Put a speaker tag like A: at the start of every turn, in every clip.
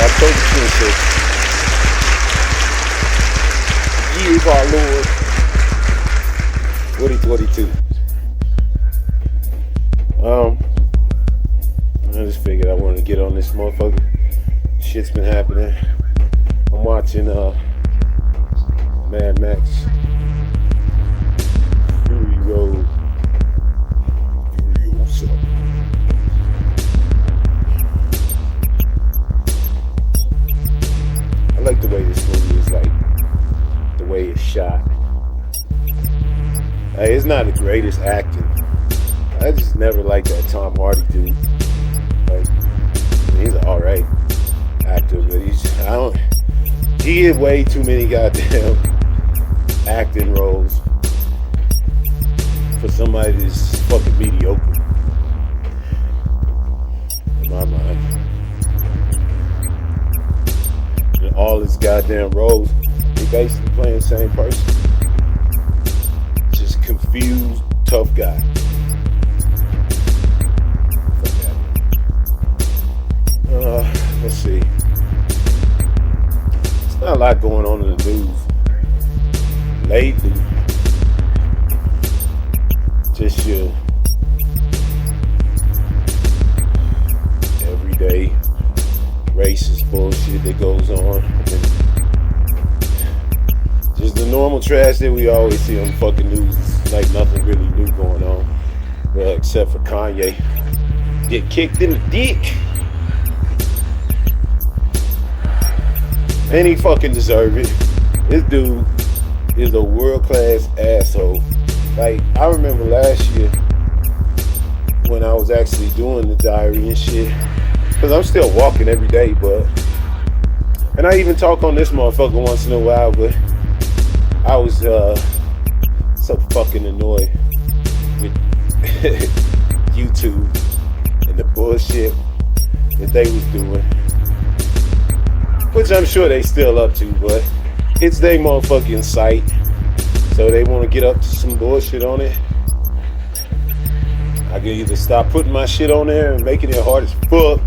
A: October 26th, year of our Lord, 2022. I just figured I wanted to get on this motherfucker. Shit's been happening. I'm watching Mad Max Fury Road. Furiosa. I like the way this movie is, like the way it's shot. Hey, it's not the greatest acting. I just never liked that Tom Hardy dude. Like, he's an alright actor, but he had way too many goddamn acting roles for somebody that's fucking mediocre. In my mind. In all his goddamn roles, he basically playing the same person. Just confused, tough guy. Let's see. There's not a lot going on in the news lately. Just your everyday racist bullshit that goes on. And just the normal trash that we always see on the fucking news. It's like nothing really new going on. Well, except for Kanye. Get kicked in the dick. And he fucking deserve it. This dude is a world-class asshole. Like, I remember last year when I was actually doing the diary and shit. Because I'm still walking every day, but... And I even talk on this motherfucker once in a while, but... I was, so fucking annoyed with YouTube and the bullshit that they was doing. Which I'm sure they still up to, but it's their motherfucking site. So they want to get up to some bullshit on it. I can either stop putting my shit on there and making it hard as fuck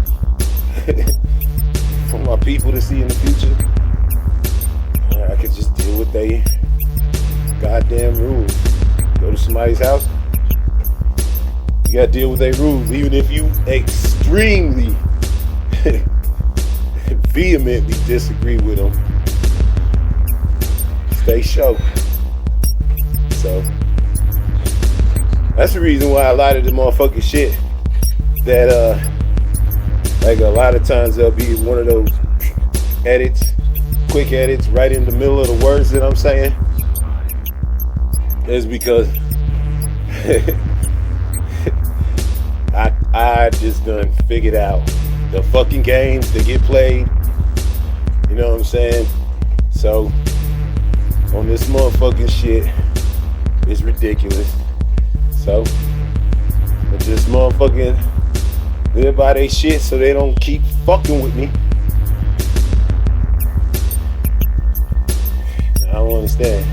A: for my people to see in the future. Or I could just deal with they goddamn rules. Go to somebody's house, you gotta deal with their rules, even if you extremely vehemently disagree with them. Stay show. So that's the reason why a lot of the motherfucking shit that like a lot of times there'll be one of those edits, quick edits right in the middle of the words that I'm saying, is because I just done figured out the fucking games that get played. You know what I'm saying? So, on this motherfucking shit, it's ridiculous. So, I just motherfucking live by they shit so they don't keep fucking with me. I don't understand.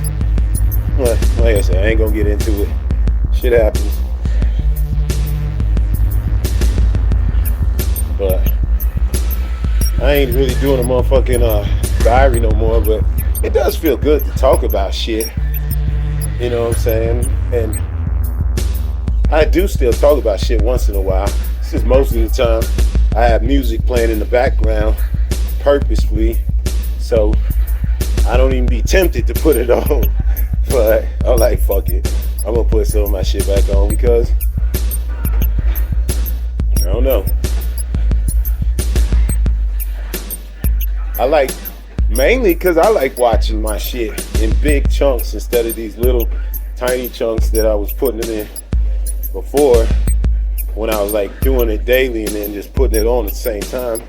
A: Like I said, I ain't gonna get into it. Shit happens. But I ain't really doing a motherfucking diary no more, but it does feel good to talk about shit. You know what I'm saying? And I do still talk about shit once in a while. It's just most of the time I have music playing in the background purposefully, so I don't even be tempted to put it on. But I'm like, fuck it. I'm gonna put some of my shit back on because I don't know. Mainly because I like watching my shit in big chunks instead of these little tiny chunks that I was putting it in before when I was like doing it daily and then just putting it on at the same time.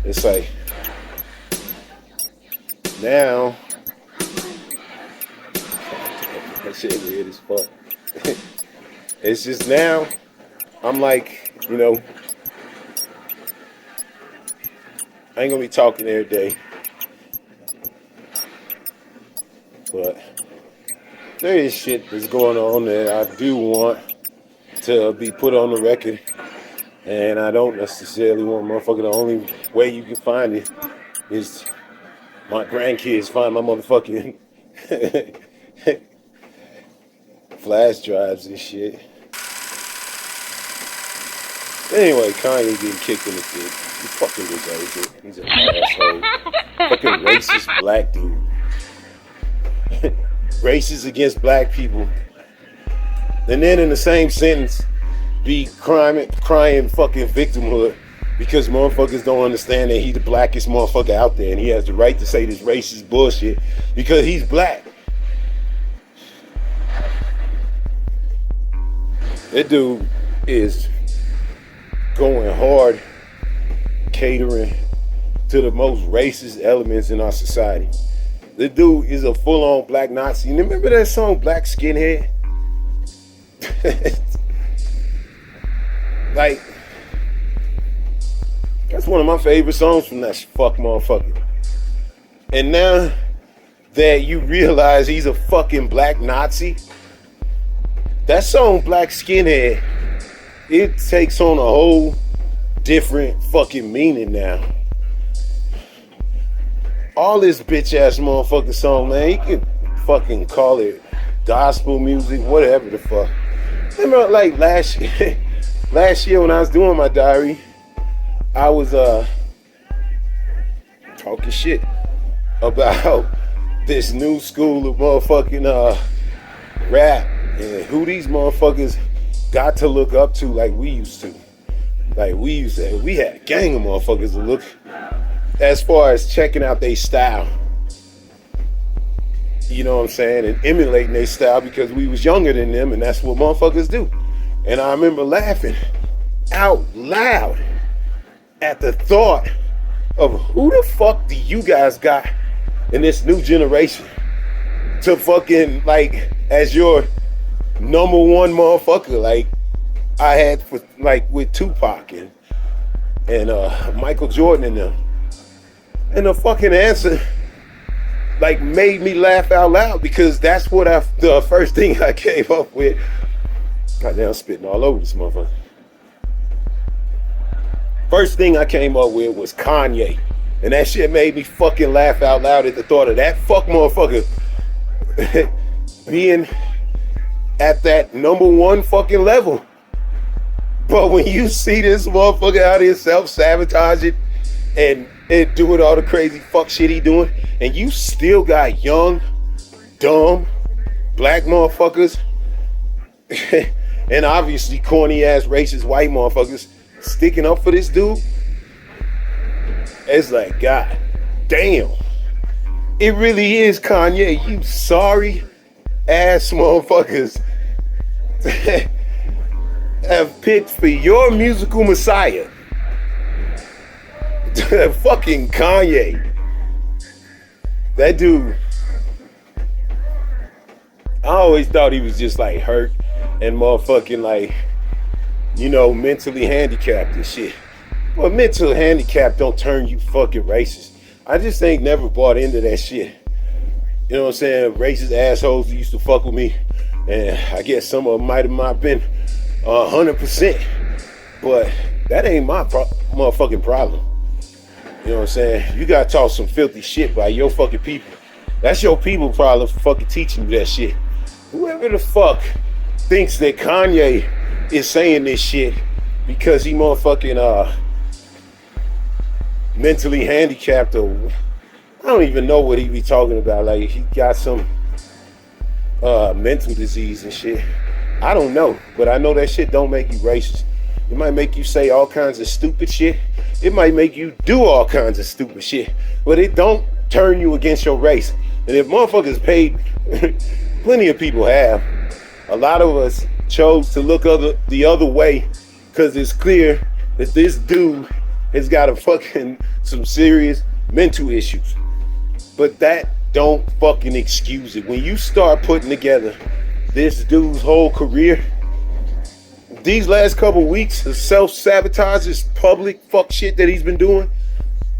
A: It's like, now, that shit weird as fuck. It's just now, I'm like, you know, I ain't gonna be talking every day, but there is shit that's going on that I do want to be put on the record And I don't necessarily want motherfucker. The only way you can find it is my grandkids find my motherfucking flash drives and shit. Anyway, Kanye getting kicked in the dick. He fucking deserves it. He's an asshole. Fucking racist black dude. Racist against black people. And then in the same sentence, be crying fucking victimhood because motherfuckers don't understand that he the blackest motherfucker out there and he has the right to say this racist bullshit because he's black. That dude is going hard catering to the most racist elements in our society. The dude is a full-on black Nazi. And remember that song Black Skinhead? Like, that's one of my favorite songs from that fuck motherfucker. And now that you realize he's a fucking black Nazi, that song Black Skinhead, it takes on a whole different fucking meaning now. All this bitch ass motherfucking song, man, you can fucking call it gospel music, whatever the fuck. Remember like last year when I was doing my diary, I was talking shit about this new school of motherfucking rap and who these motherfuckers got to look up to like we used to. Like we had a gang of motherfuckers to look as far as checking out their style. You know what I'm saying? And emulating their style because we was younger than them and that's what motherfuckers do. And I remember laughing out loud at the thought of who the fuck do you guys got in this new generation to fucking like as your number one motherfucker like I had for like with Tupac and Michael Jordan and them. And the fucking answer like made me laugh out loud because that's what the first thing I came up with. Goddamn, I'm spitting all over this motherfucker. First thing I came up with was Kanye. And that shit made me fucking laugh out loud at the thought of that fuck motherfucker being at that number one fucking level. But when you see this motherfucker out here self-sabotaging and doing all the crazy fuck shit he doing, and you still got young, dumb, black motherfuckers and obviously corny ass racist white motherfuckers sticking up for this dude, it's like, God damn. It really is Kanye. You sorry ass motherfuckers have picked for your musical messiah fucking Kanye. That dude, I always thought he was just like hurt and motherfucking like, you know, mentally handicapped and shit. Well, mental handicap don't turn you fucking racist. I just ain't never bought into that shit. You know what I'm saying? Racist assholes who used to fuck with me. And I guess some of them might have not been 100%. But that ain't my motherfucking problem. You know what I'm saying? You gotta talk some filthy shit by your fucking people. That's your people problem for fucking teaching you that shit. Whoever the fuck thinks that Kanye is saying this shit because he motherfucking mentally handicapped or I don't even know what he be talking about. Like he got some mental disease and shit. I don't know, but I know that shit don't make you racist. It might make you say all kinds of stupid shit. It might make you do all kinds of stupid shit, but it don't turn you against your race. And if motherfuckers paid, plenty of people have. A lot of us chose to look the other way because it's clear that this dude has got some serious mental issues. But that don't fucking excuse it. When you start putting together this dude's whole career, these last couple weeks of self-sabotage, this public fuck shit that he's been doing,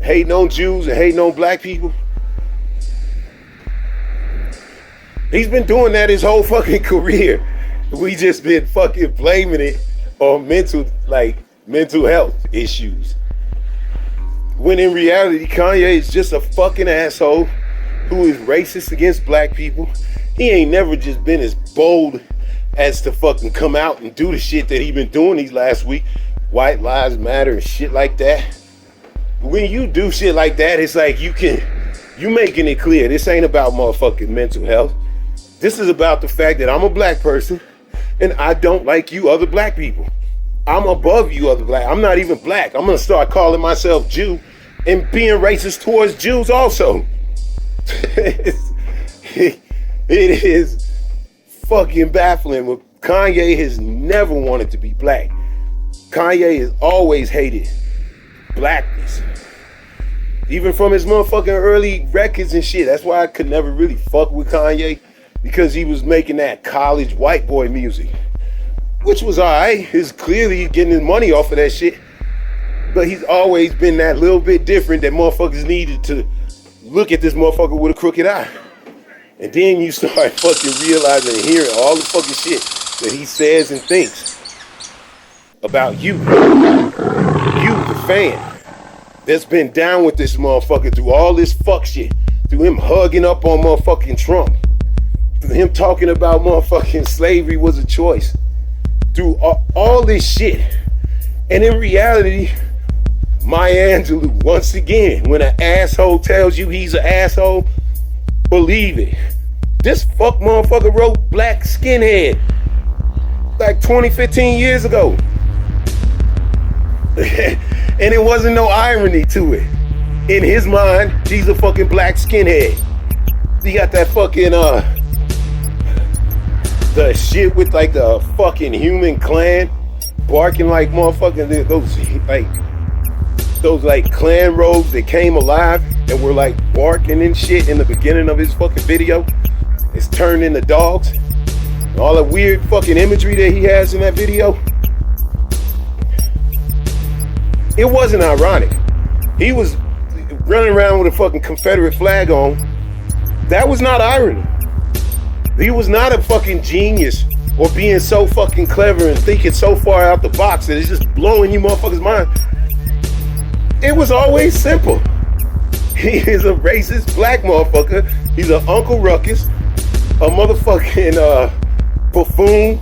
A: hating on Jews and hating on black people, he's been doing that his whole fucking career. We just been fucking blaming it on mental, like, mental health issues. When in reality, Kanye is just a fucking asshole who is racist against black people. He ain't never just been as bold as to fucking come out and do the shit that he been doing these last week. White Lives Matter and shit like that. When you do shit like that, it's like you making it clear this ain't about motherfucking mental health. This is about the fact that I'm a black person and I don't like you other black people. I'm above you other black. I'm not even black. I'm gonna start calling myself Jew and being racist towards Jews also. It is fucking baffling. Kanye has never wanted to be black. Kanye has always hated blackness. Even from his motherfucking early records and shit. That's why I could never really fuck with Kanye, because he was making that college white boy music, which was alright. He's clearly getting his money off of that shit. But he's always been that little bit different that motherfuckers needed to look at this motherfucker with a crooked eye. And then you start fucking realizing and hearing all the fucking shit that he says and thinks about you. You, the fan, that's been down with this motherfucker through all this fuck shit. Through him hugging up on motherfucking Trump. Through him talking about motherfucking slavery was a choice. Through all this shit. And in reality, Maya Angelou, once again, when an asshole tells you he's an asshole, believe it. This fuck motherfucker wrote Black Skinhead like 15 years ago. And it wasn't no irony to it. In his mind, he's a fucking black skinhead. He got that fucking the shit with like the fucking human clan barking like motherfucking those like clan robes that came alive and were like barking and shit in the beginning of his fucking video. It's turned into dogs. And all the weird fucking imagery that he has in that video. It wasn't ironic. He was running around with a fucking Confederate flag on. That was not irony. He was not a fucking genius or being so fucking clever and thinking so far out the box that it's just blowing you motherfuckers' mind. It was always simple. He is a racist black motherfucker. He's an Uncle Ruckus, a motherfucking buffoon,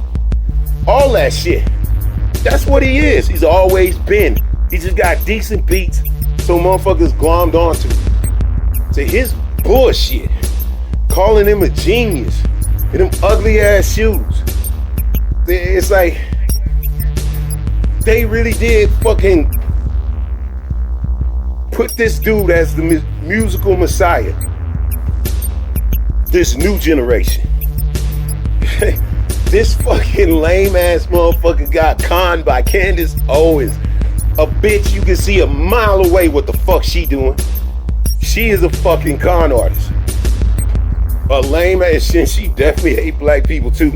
A: all that shit. That's what he is. He's always been. He just got decent beats, so motherfuckers glommed onto to his bullshit, calling him a genius in them ugly ass shoes. It's like they really did fucking put this dude as the musical messiah. This new generation. This fucking lame ass motherfucker got conned by Candace Owens. A bitch you can see a mile away what the fuck she doing. She is a fucking con artist. A lame ass shit. She definitely hate black people too.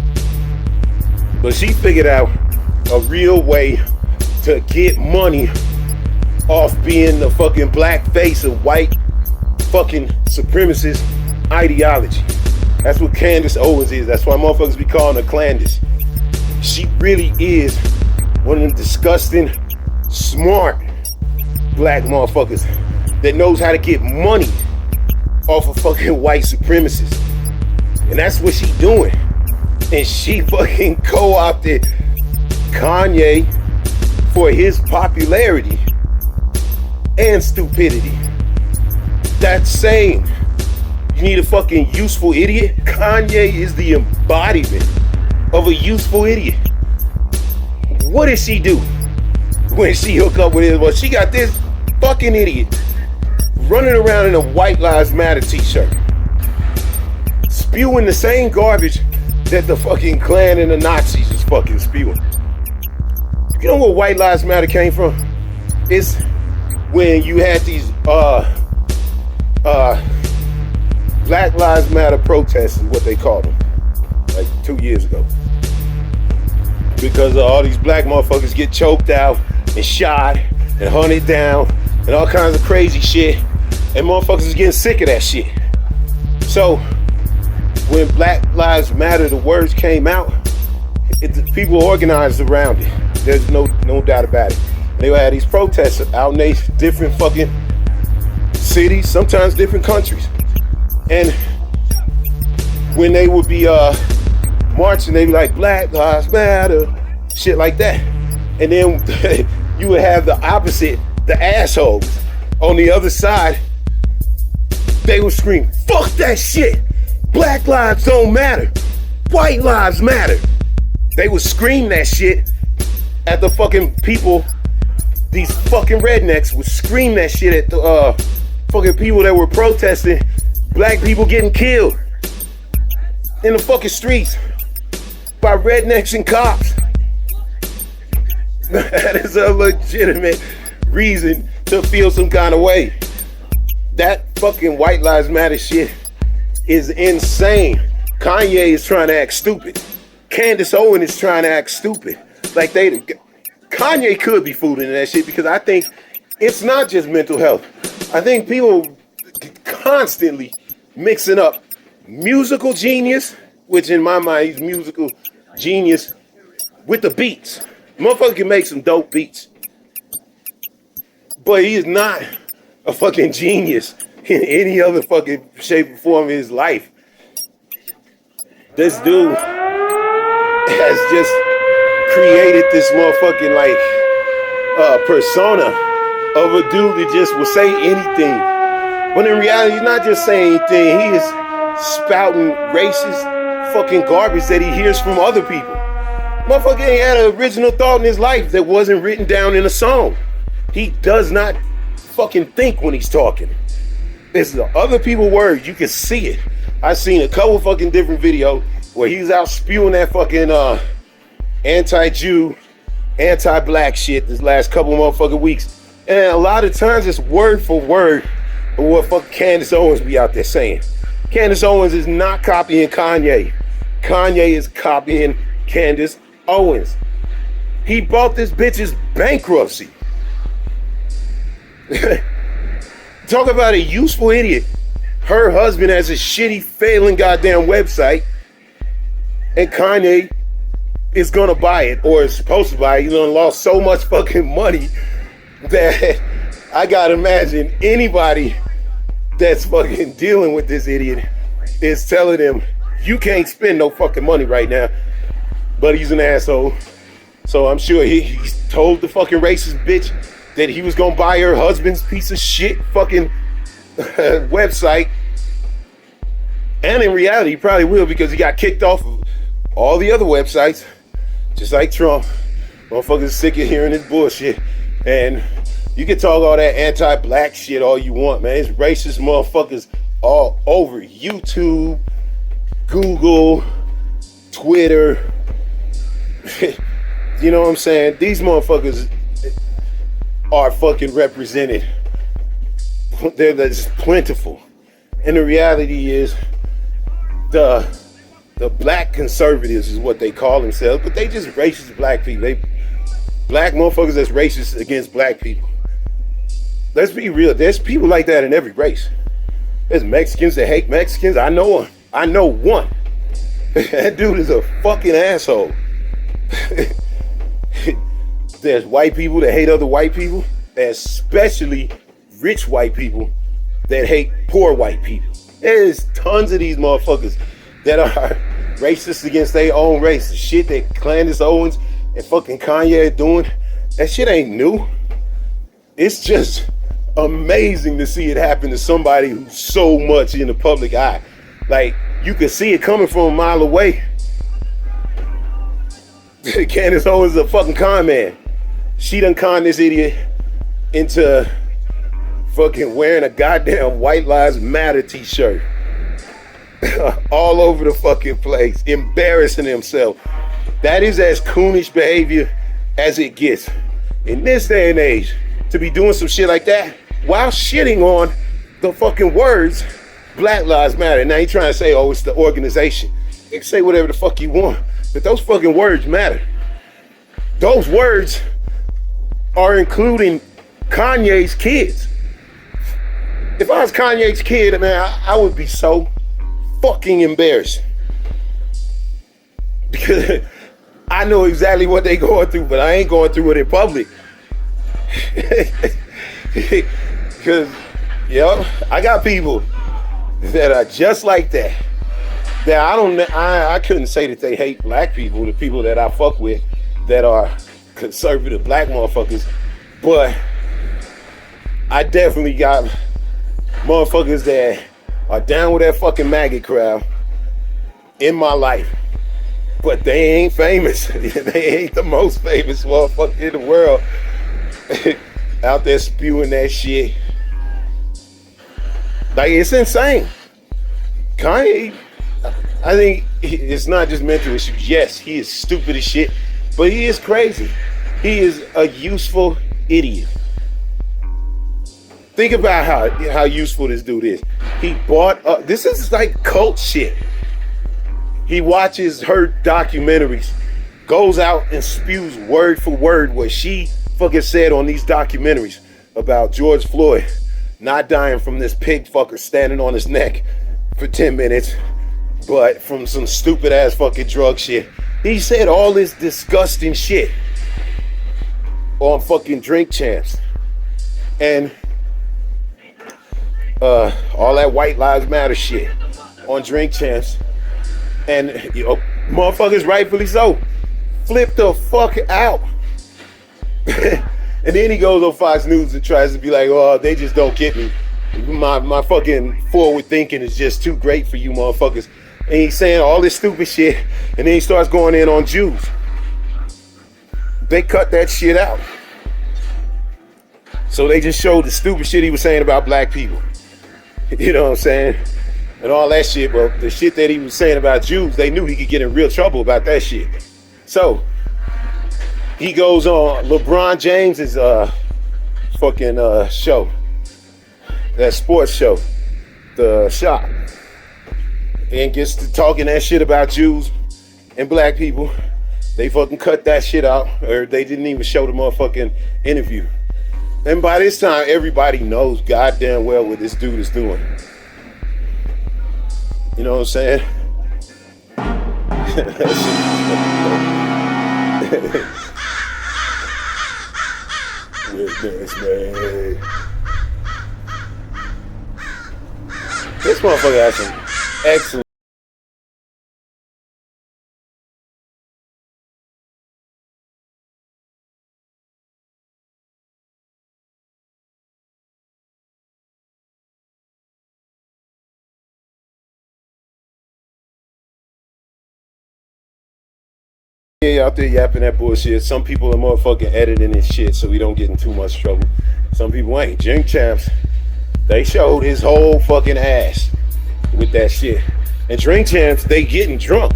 A: But she figured out a real way to get money off being the fucking black face of white fucking supremacist ideology. That's what Candace Owens is. That's why motherfuckers be calling her Klandice. She really is one of them disgusting, smart black motherfuckers that knows how to get money off of fucking white supremacists. And that's what she doing. And she fucking co-opted Kanye for his popularity and stupidity. That's saying you need a fucking useful idiot. Kanye is the embodiment of a useful idiot. What did she do when she hooked up with him? Well, she got this fucking idiot running around in a White Lives Matter t-shirt, spewing the same garbage that the fucking Klan and the Nazis is fucking spewing. You know where White Lives Matter came from? It's when you had these Black Lives Matter protests is what they called them, like 2 years ago. Because all these black motherfuckers get choked out and shot and hunted down and all kinds of crazy shit, and motherfuckers is getting sick of that shit. So when Black Lives Matter, the words came out, people organized around it. There's no doubt about it. They would have these protests out in these different fucking cities, sometimes different countries. And when they would be marching, they'd be like, Black Lives Matter, shit like that. And then you would have the opposite, the assholes on the other side. They would scream, fuck that shit. Black lives don't matter. White lives matter. They would scream that shit at the fucking people. These fucking rednecks would scream that shit at the fucking people that were protesting black people getting killed in the fucking streets by rednecks and cops. That is a legitimate reason to feel some kind of way. That fucking White Lives Matter shit is insane. Kanye is trying to act stupid. Candace Owens is trying to act stupid. Like Kanye could be fooled into that shit, because I think it's not just mental health. I think people constantly mixing up musical genius, which in my mind he's musical genius, with the beats. Motherfucker can make some dope beats, but he is not a fucking genius in any other fucking shape or form in his life. This dude has just created this motherfucking persona of a dude that just will say anything. But in reality, he's not just saying anything. He is spouting racist fucking garbage that he hears from other people. Motherfucker ain't had an original thought in his life that wasn't written down in a song. He does not fucking think when he's talking. It's the other people's words. You can see it. I've seen a couple fucking different videos where he's out spewing that fucking anti-Jew, anti-black shit this last couple motherfucking weeks. And a lot of times it's word for word of what fucking Candace Owens be out there saying. Candace Owens is not copying Kanye. Kanye is copying Candace Owens. He bought this bitch's bankruptcy. Talk about a useful idiot. Her husband has a shitty, failing goddamn website, and Kanye is gonna buy it, or is supposed to buy it. He done lost so much fucking money that I gotta imagine anybody that's fucking dealing with this idiot is telling him, you can't spend no fucking money right now. But he's an asshole. So I'm sure he's told the fucking racist bitch that he was gonna buy her husband's piece of shit fucking website. And in reality, he probably will, because he got kicked off of all the other websites. Just like Trump. Motherfuckers sick of hearing this bullshit. And you can talk all that anti-black shit all you want, man. It's racist motherfuckers all over YouTube, Google, Twitter. You know what I'm saying? These motherfuckers are fucking represented. They're just plentiful. And the reality is, the black conservatives is what they call themselves, but they just racist black people. They black motherfuckers that's racist against black people. Let's be real. There's people like that in every race. There's Mexicans that hate Mexicans. I know one. I know one. That dude is a fucking asshole. There's white people that hate other white people, especially rich white people that hate poor white people. There's tons of these motherfuckers that are racist against their own race. The shit that Klandice Owens and fucking Kanye are doing, that shit ain't new. It's just amazing to see it happen to somebody who's so much in the public eye. Like, you can see it coming from a mile away. Candace Owens is a fucking con man. She done conned this idiot into fucking wearing a goddamn White Lives Matter t-shirt all over the fucking place, embarrassing himself. That is as coonish behavior as it gets in this day and age, to be doing some shit like that while shitting on the fucking words Black Lives Matter. Now you trying to say, oh, it's the organization. You can say whatever the fuck you want, but those fucking words matter. Those words are including Kanye's kids. If I was Kanye's kid, man, I would be so fucking embarrassed. Because I know exactly what they going through, but I ain't going through it in public. Because, yo, I got people that are just like that. That I couldn't say that they hate black people, the people that I fuck with that are conservative black motherfuckers, but I definitely got motherfuckers that are down with that fucking maggot crowd in my life, but they ain't famous. They ain't the most famous motherfucker in the world out there spewing that shit. Like, it's insane. Kanye, I think it's not just mental issues. Yes, he is stupid as shit, but he is crazy. He is a useful idiot. Think about how useful this dude is. He bought up. This is like cult shit. He watches her documentaries, goes out and spews word for word what she fucking said on these documentaries about George Floyd not dying from this pig fucker standing on his neck for 10 minutes, but from some stupid ass fucking drug shit. He said all this disgusting shit on fucking Drink Champs. And all that White Lives Matter shit on Drink Champs. And, you know, motherfuckers rightfully so flip the fuck out. And then he goes on Fox News and tries to be like, oh, they just don't get me. My fucking forward thinking is just too great for you motherfuckers. And he's saying all this stupid shit, and then he starts going in on Jews. They cut that shit out. So they just showed the stupid shit he was saying about black people. You know what I'm saying? And all that shit, but the shit that he was saying about Jews, they knew he could get in real trouble about that shit. So he goes on LeBron James's fucking show, that sports show, The Shop, and gets to talking that shit about Jews and black people. They fucking cut that shit out, or they didn't even show the motherfucking interview. And by this time, everybody knows goddamn well what this dude is doing. You know what I'm saying? Witness me. This motherfucker has some excellent. Out there yapping that bullshit. Some people are motherfucking editing this shit so we don't get in too much trouble. Some people ain't. Drink Champs, they showed his whole fucking ass with that shit. And Drink Champs, they getting drunk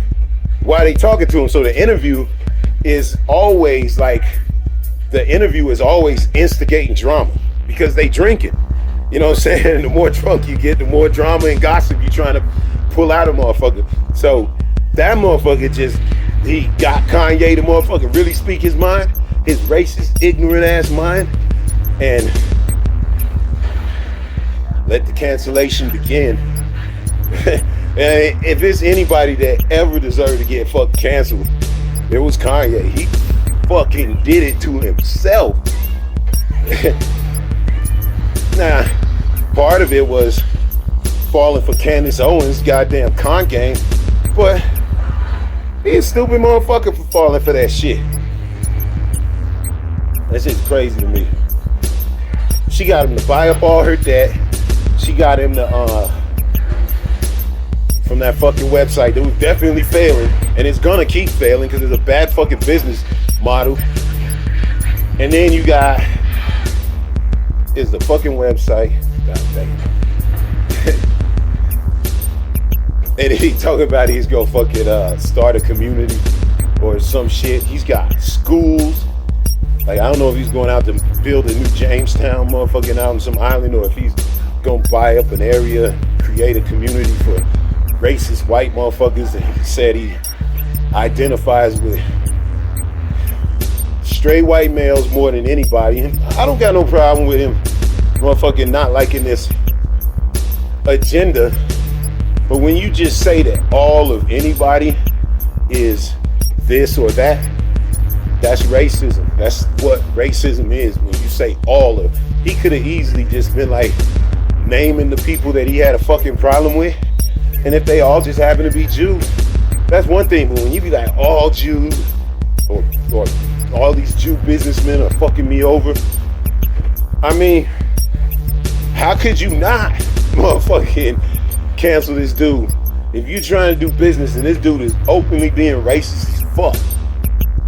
A: while they talking to him. So the interview is always instigating drama because they drinking. You know what I'm saying? The more drunk you get, the more drama and gossip you trying to pull out of motherfucker. So that motherfucker he got Kanye to motherfucker really speak his mind, his racist, ignorant ass mind, and let the cancellation begin. And if it's anybody that ever deserved to get fucking canceled, it was Kanye. He fucking did it to himself. Now, part of it was falling for Candace Owens' goddamn con game, but he's a stupid motherfucker for falling for that shit. That shit's crazy to me. She got him to buy up all her debt. She got him to, from that fucking website that was definitely failing, and it's gonna keep failing because it's a bad fucking business model. And then you got, is the fucking website. God dang it. And he talking about he's gonna fucking start a community or some shit. He's got schools. Like, I don't know if he's going out to build a new Jamestown motherfucking out on some island, or if he's gonna buy up an area, create a community for racist white motherfuckers. And he said he identifies with straight white males more than anybody. And I don't got no problem with him motherfucking not liking this agenda. But when you just say that all of anybody is this or that, That's racism. That's what racism is. When you say all of, he could have easily just been like naming the people that he had a fucking problem with, and if they all just happen to be Jews, that's one thing. But when you be like all Jews, or all these Jew businessmen are fucking me over, I mean, how could you not motherfucking cancel this dude if you trying to do business and this dude is openly being racist as fuck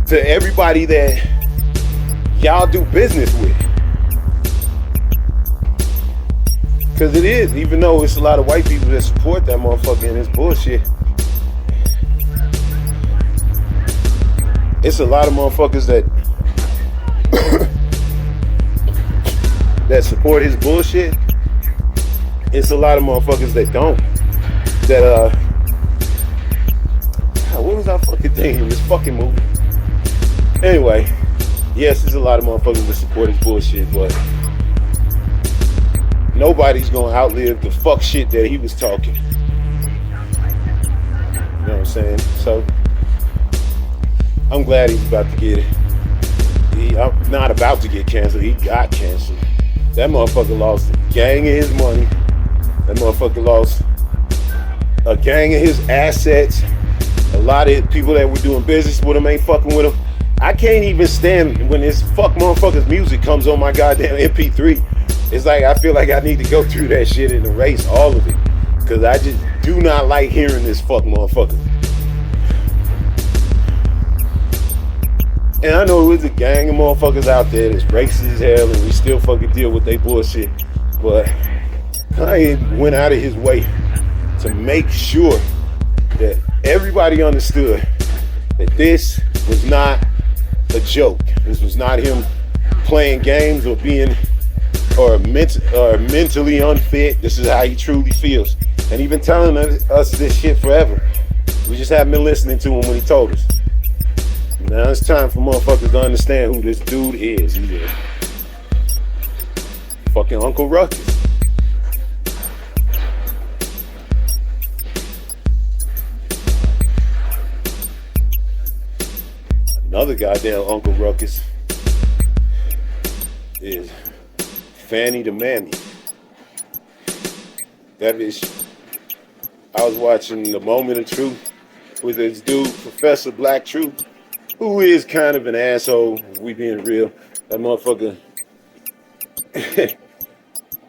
A: to everybody that y'all do business with? Because it is, even though it's a lot of white people that support that motherfucker and his bullshit, it's a lot of motherfuckers that that support his bullshit. It's a lot of motherfuckers that don't. That what was I fucking thinking in this fucking movie? Anyway, yes, there's a lot of motherfuckers that support his bullshit, but nobody's gonna outlive the fuck shit that he was talking. You know what I'm saying? So I'm glad he's about to get it. I'm not about to get canceled. He got canceled. That motherfucker lost a gang of his money. That motherfucker lost a gang of his assets. A lot of people that were doing business with him ain't fucking with him. I can't even stand when this fuck motherfucker's music comes on my goddamn MP3. It's like I feel like I need to go through that shit and erase all of it. Cause I just do not like hearing this fuck motherfucker. And I know there's a gang of motherfuckers out there that's racist as hell and we still fucking deal with their bullshit. But Kanye went out of his way to make sure that everybody understood that this was not a joke. This was not him playing games or being mentally unfit. This is how he truly feels. And he's been telling us this shit forever. We just haven't been listening to him when he told us. Now it's time for motherfuckers to understand who this dude is. He's a fucking Uncle Ruckus. Another goddamn Uncle Ruckus is Fanny the Mammy. That is, I was watching The Moment of Truth with this dude, Professor Black Truth, who is kind of an asshole, if we being real. That motherfucker,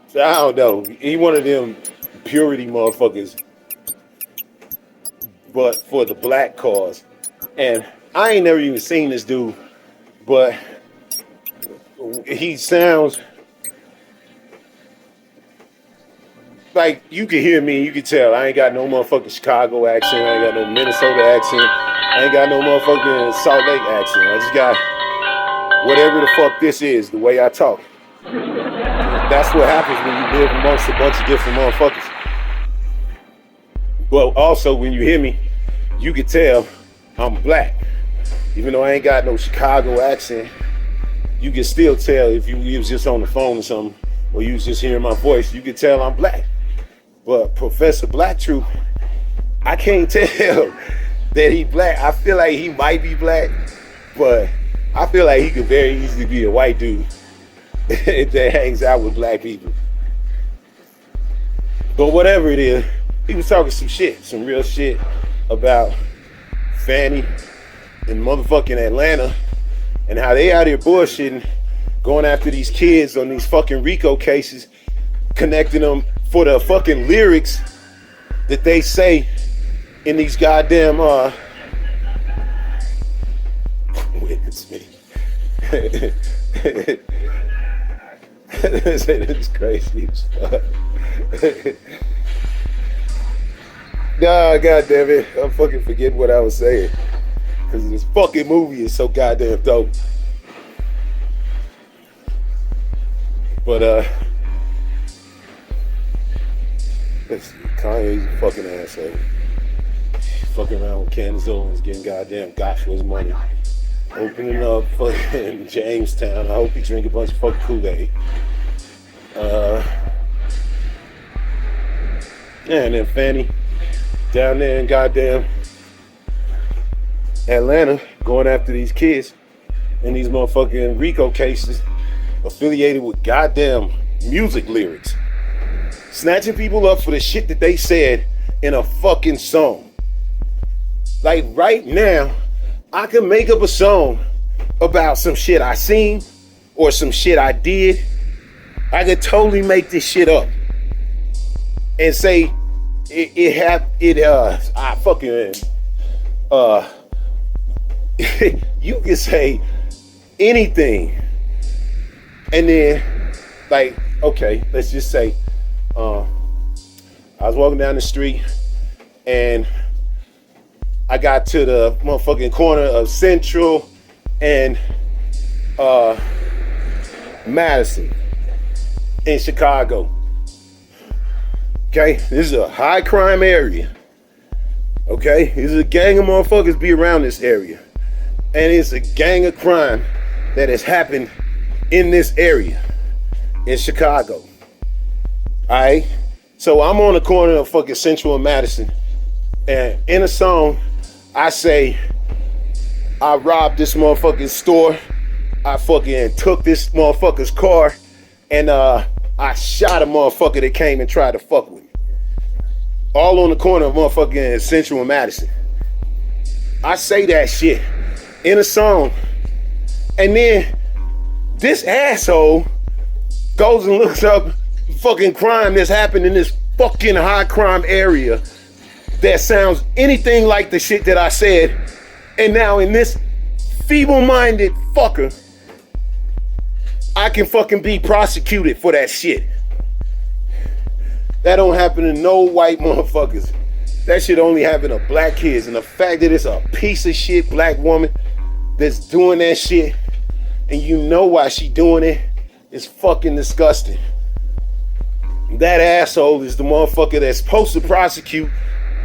A: so I don't know. He one of them purity motherfuckers, but for the black cause. And I ain't never even seen this dude, but he sounds like you can hear me, you can tell I ain't got no motherfucking Chicago accent, I ain't got no Minnesota accent, I ain't got no motherfucking Salt Lake accent. I just got whatever the fuck this is, the way I talk. That's what happens when you live amongst a bunch of different motherfuckers. But also when you hear me, you can tell I'm black. Even though I ain't got no Chicago accent, you can still tell if you was just on the phone or something, or you was just hearing my voice, you can tell I'm black. But Professor Black Truth, I can't tell that he black. I feel like he might be black, but I feel like he could very easily be a white dude that hangs out with black people. But whatever it is, he was talking some shit, some real shit about Fanny in motherfucking Atlanta and how they out here bullshitting, going after these kids on these fucking RICO cases, connecting them for the fucking lyrics that they say in these goddamn witness me. It's crazy as fuck. Nah, goddamn it, I'm fucking forgetting what I was saying. Cause this fucking movie is so goddamn dope. But Kanye's a fucking asshole. Fucking around with Candace Owens, getting goddamn got for his money. Opening up fucking Jamestown. I hope he drink a bunch of fucking Kool-Aid. Yeah, and then Fanny down there in goddamn Atlanta going after these kids in these motherfucking RICO cases affiliated with goddamn music lyrics. Snatching people up for the shit that they said in a fucking song. Like right now, I can make up a song about some shit I seen or some shit I did. I could totally make this shit up and say you can say anything. And then, like, okay, let's just say, I was walking down the street and I got to the motherfucking corner of Central and Madison in Chicago. Okay, this is a high crime area. Okay, there's a gang of motherfuckers be around this area. And it's a gang of crime that has happened in this area in Chicago. Alright? So I'm on the corner of fucking Central and Madison. And in a song, I say, I robbed this motherfucking store. I fucking took this motherfucker's car. And I shot a motherfucker that came and tried to fuck with me. All on the corner of motherfucking Central and Madison. I say that shit in a song. And then this asshole goes and looks up fucking crime that's happened in this fucking high crime area that sounds anything like the shit that I said. And now in this feeble-minded fucker, I can fucking be prosecuted for that shit. That don't happen to no white motherfuckers. That shit only happen to black kids. And the fact that it's a piece of shit black woman that's doing that shit, and you know why she doing it, is fucking disgusting. That asshole is the motherfucker that's supposed to prosecute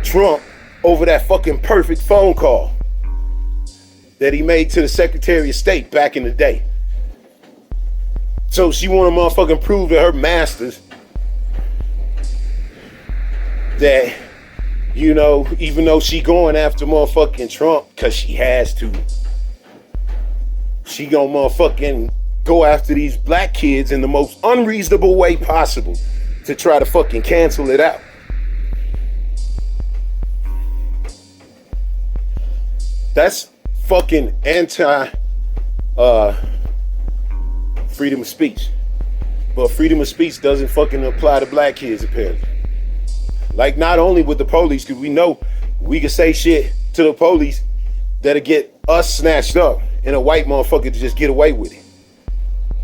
A: Trump over that fucking perfect phone call that he made to the Secretary of State back in the day. So she wanna motherfucking prove to her masters that, you know, even though she going after motherfucking Trump, cause she has to, she gonna motherfucking go after these black kids in the most unreasonable way possible to try to fucking cancel it out. That's fucking anti freedom of speech. But freedom of speech doesn't fucking apply to black kids apparently. Like, not only with the police, because we know we can say shit to the police that'll get us snatched up and a white motherfucker to just get away with it.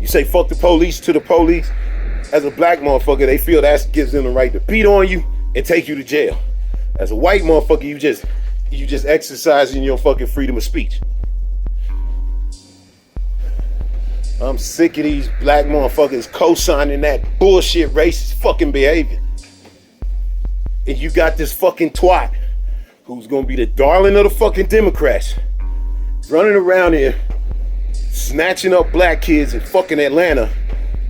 A: You say fuck the police to the police, as a black motherfucker, they feel that gives them the right to beat on you and take you to jail. As a white motherfucker, you just exercising your fucking freedom of speech. I'm sick of these black motherfuckers co-signing that bullshit racist fucking behavior. And you got this fucking twat who's gonna be the darling of the fucking Democrats running around here snatching up black kids in fucking Atlanta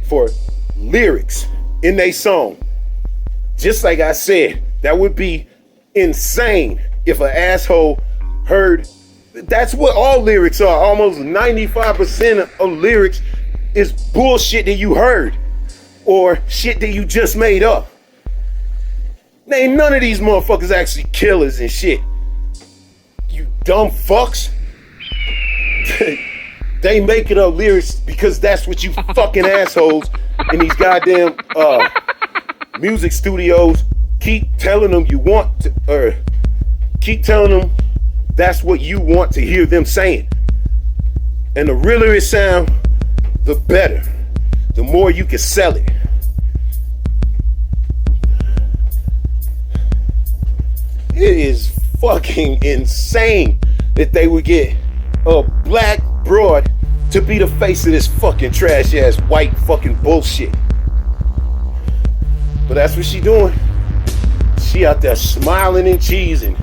A: for lyrics in their song. Just like I said, that would be insane if an asshole heard. That's what all lyrics are. Almost 95% of lyrics is bullshit that you heard or shit that you just made up. Ain't none of these motherfuckers actually killers and shit. You dumb fucks. They making up lyrics because that's what you fucking assholes in these goddamn music studios keep telling them you want to, or keep telling them that's what you want to hear them saying. And the realer it sound, the better. The more you can sell it. It is fucking insane that they would get a black broad to be the face of this fucking trash ass white fucking bullshit. But that's what she doing. She out there smiling and cheesing,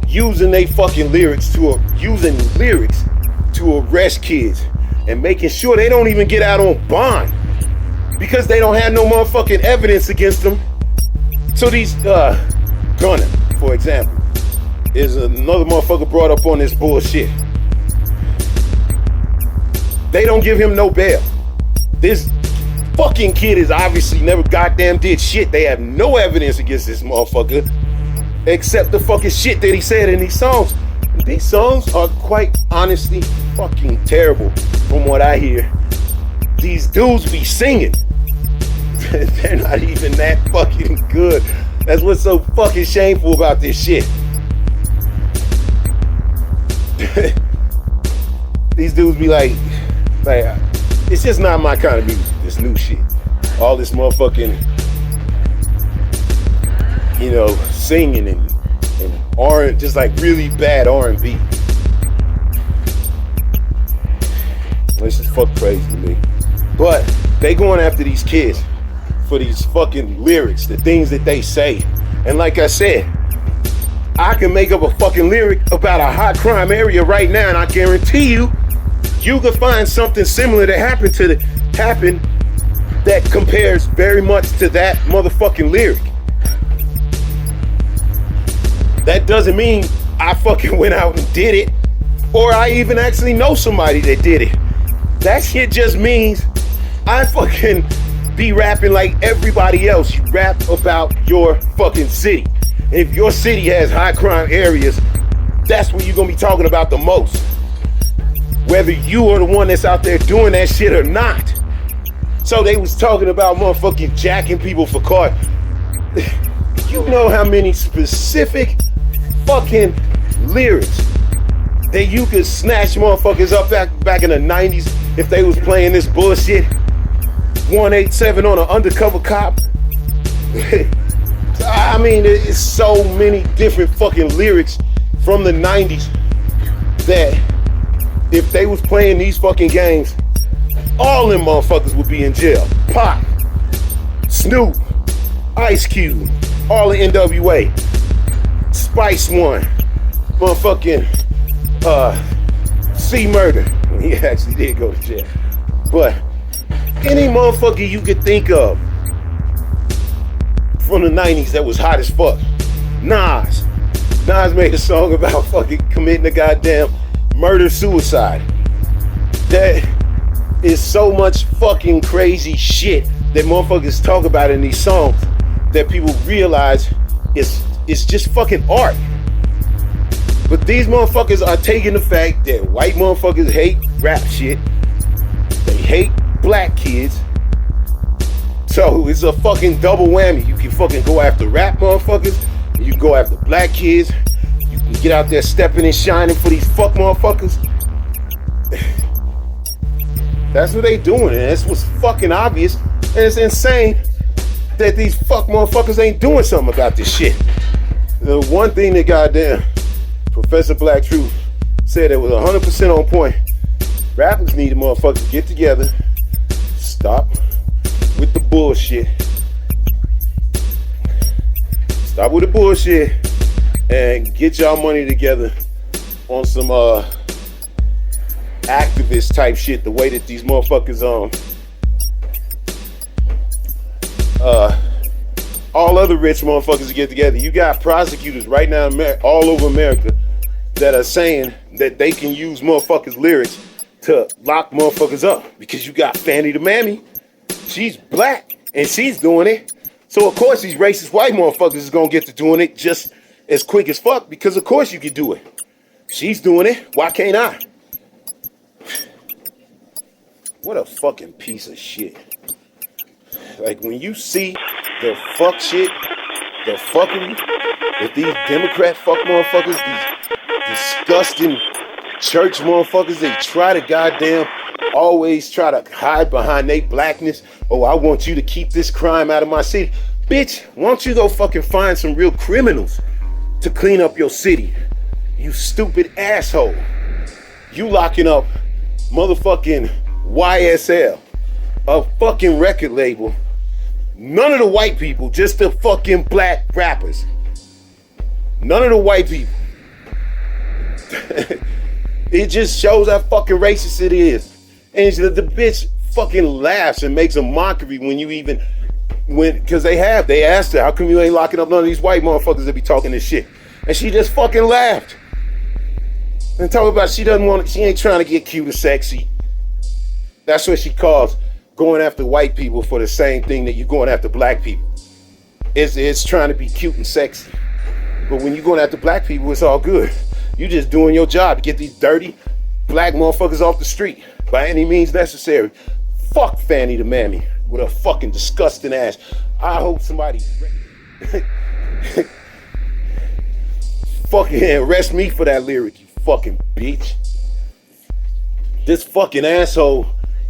A: using they fucking lyrics to arrest kids and making sure they don't even get out on bond because they don't have no motherfucking evidence against them. So these Gunner, for example, is another motherfucker brought up on this bullshit. They don't give him no bail. This fucking kid is obviously never goddamn did shit. They have no evidence against this motherfucker except the fucking shit that he said in these songs. And these songs are quite honestly fucking terrible from what I hear. These dudes be singing. They're not even that fucking good. That's what's so fucking shameful about this shit. These dudes be like, it's just not my kind of music, this new shit. All this motherfucking, you know, singing and R, just like really bad R&B. It's just fuck crazy to me. But they going after these kids for these fucking lyrics, the things that they say. And like I said, I can make up a fucking lyric about a high crime area right now, and I guarantee you could find something similar that happened that compares very much to that motherfucking lyric. That doesn't mean I fucking went out and did it, or I even actually know somebody that did it. That shit just means I fucking be rapping like everybody else. You rap about your fucking city. And if your city has high crime areas, that's what you're gonna be talking about the most. Whether you are the one that's out there doing that shit or not. So they was talking about motherfucking jacking people for cars. You know how many specific fucking lyrics that you could snatch motherfuckers up back in the 90s if they was playing this bullshit? 187 on an undercover cop. I mean, it's so many different fucking lyrics from the 90s that if they was playing these fucking games, all them motherfuckers would be in jail. Pop, Snoop, Ice Cube, all the NWA, Spice One, motherfucking C Murder. He actually did go to jail. But any motherfucker you could think of from the 90s that was hot as fuck. Nas made a song about fucking committing a goddamn murder-suicide. That is so much fucking crazy shit that motherfuckers talk about in these songs that people realize it's just fucking art. But these motherfuckers are taking the fact that white motherfuckers hate rap shit. They hate black kids. So it's a fucking double whammy. You can fucking go after rap motherfuckers, and you can go after black kids. You can get out there stepping and shining for these fuck motherfuckers. That's what they doing, and that's what's fucking obvious. And it's insane that these fuck motherfuckers ain't doing something about this shit. The one thing that goddamn Professor Black Truth said that was 100% on point. Rappers need to motherfuckers get together, stop with the bullshit. Stop with the bullshit and get y'all money together on some activist type shit, the way that these motherfuckers all other rich motherfuckers get together. You got prosecutors right now all over America that are saying that they can use motherfuckers' lyrics to lock motherfuckers up because you got Fannie the Mammy. She's black and she's doing it. So of course these racist white motherfuckers is gonna get to doing it just as quick as fuck because of course you can do it. She's doing it. Why can't I? What a fucking piece of shit. Like when you see the fuck shit, the fuckery that these Democrat fuck motherfuckers, these disgusting church motherfuckers, they try to goddamn always try to hide behind their blackness. Oh, I want you to keep this crime out of my city. Bitch, why don't you go fucking find some real criminals to clean up your city? You stupid asshole. You locking up motherfucking YSL, a fucking record label. None of the white people, just the fucking black rappers. None of the white people. It just shows how fucking racist it is. And the bitch fucking laughs and makes a mockery because they asked her, how come you ain't locking up none of these white motherfuckers that be talking this shit? And she just fucking laughed. And talk about she ain't trying to get cute or sexy. That's what she calls going after white people for the same thing that you're going after black people. It's trying to be cute and sexy. But when you're going after black people, it's all good. You just doing your job to get these dirty black motherfuckers off the street by any means necessary. Fuck Fanny the Mammy with her fucking disgusting ass. I hope somebody fucking arrest me for that lyric, you fucking bitch. This fucking asshole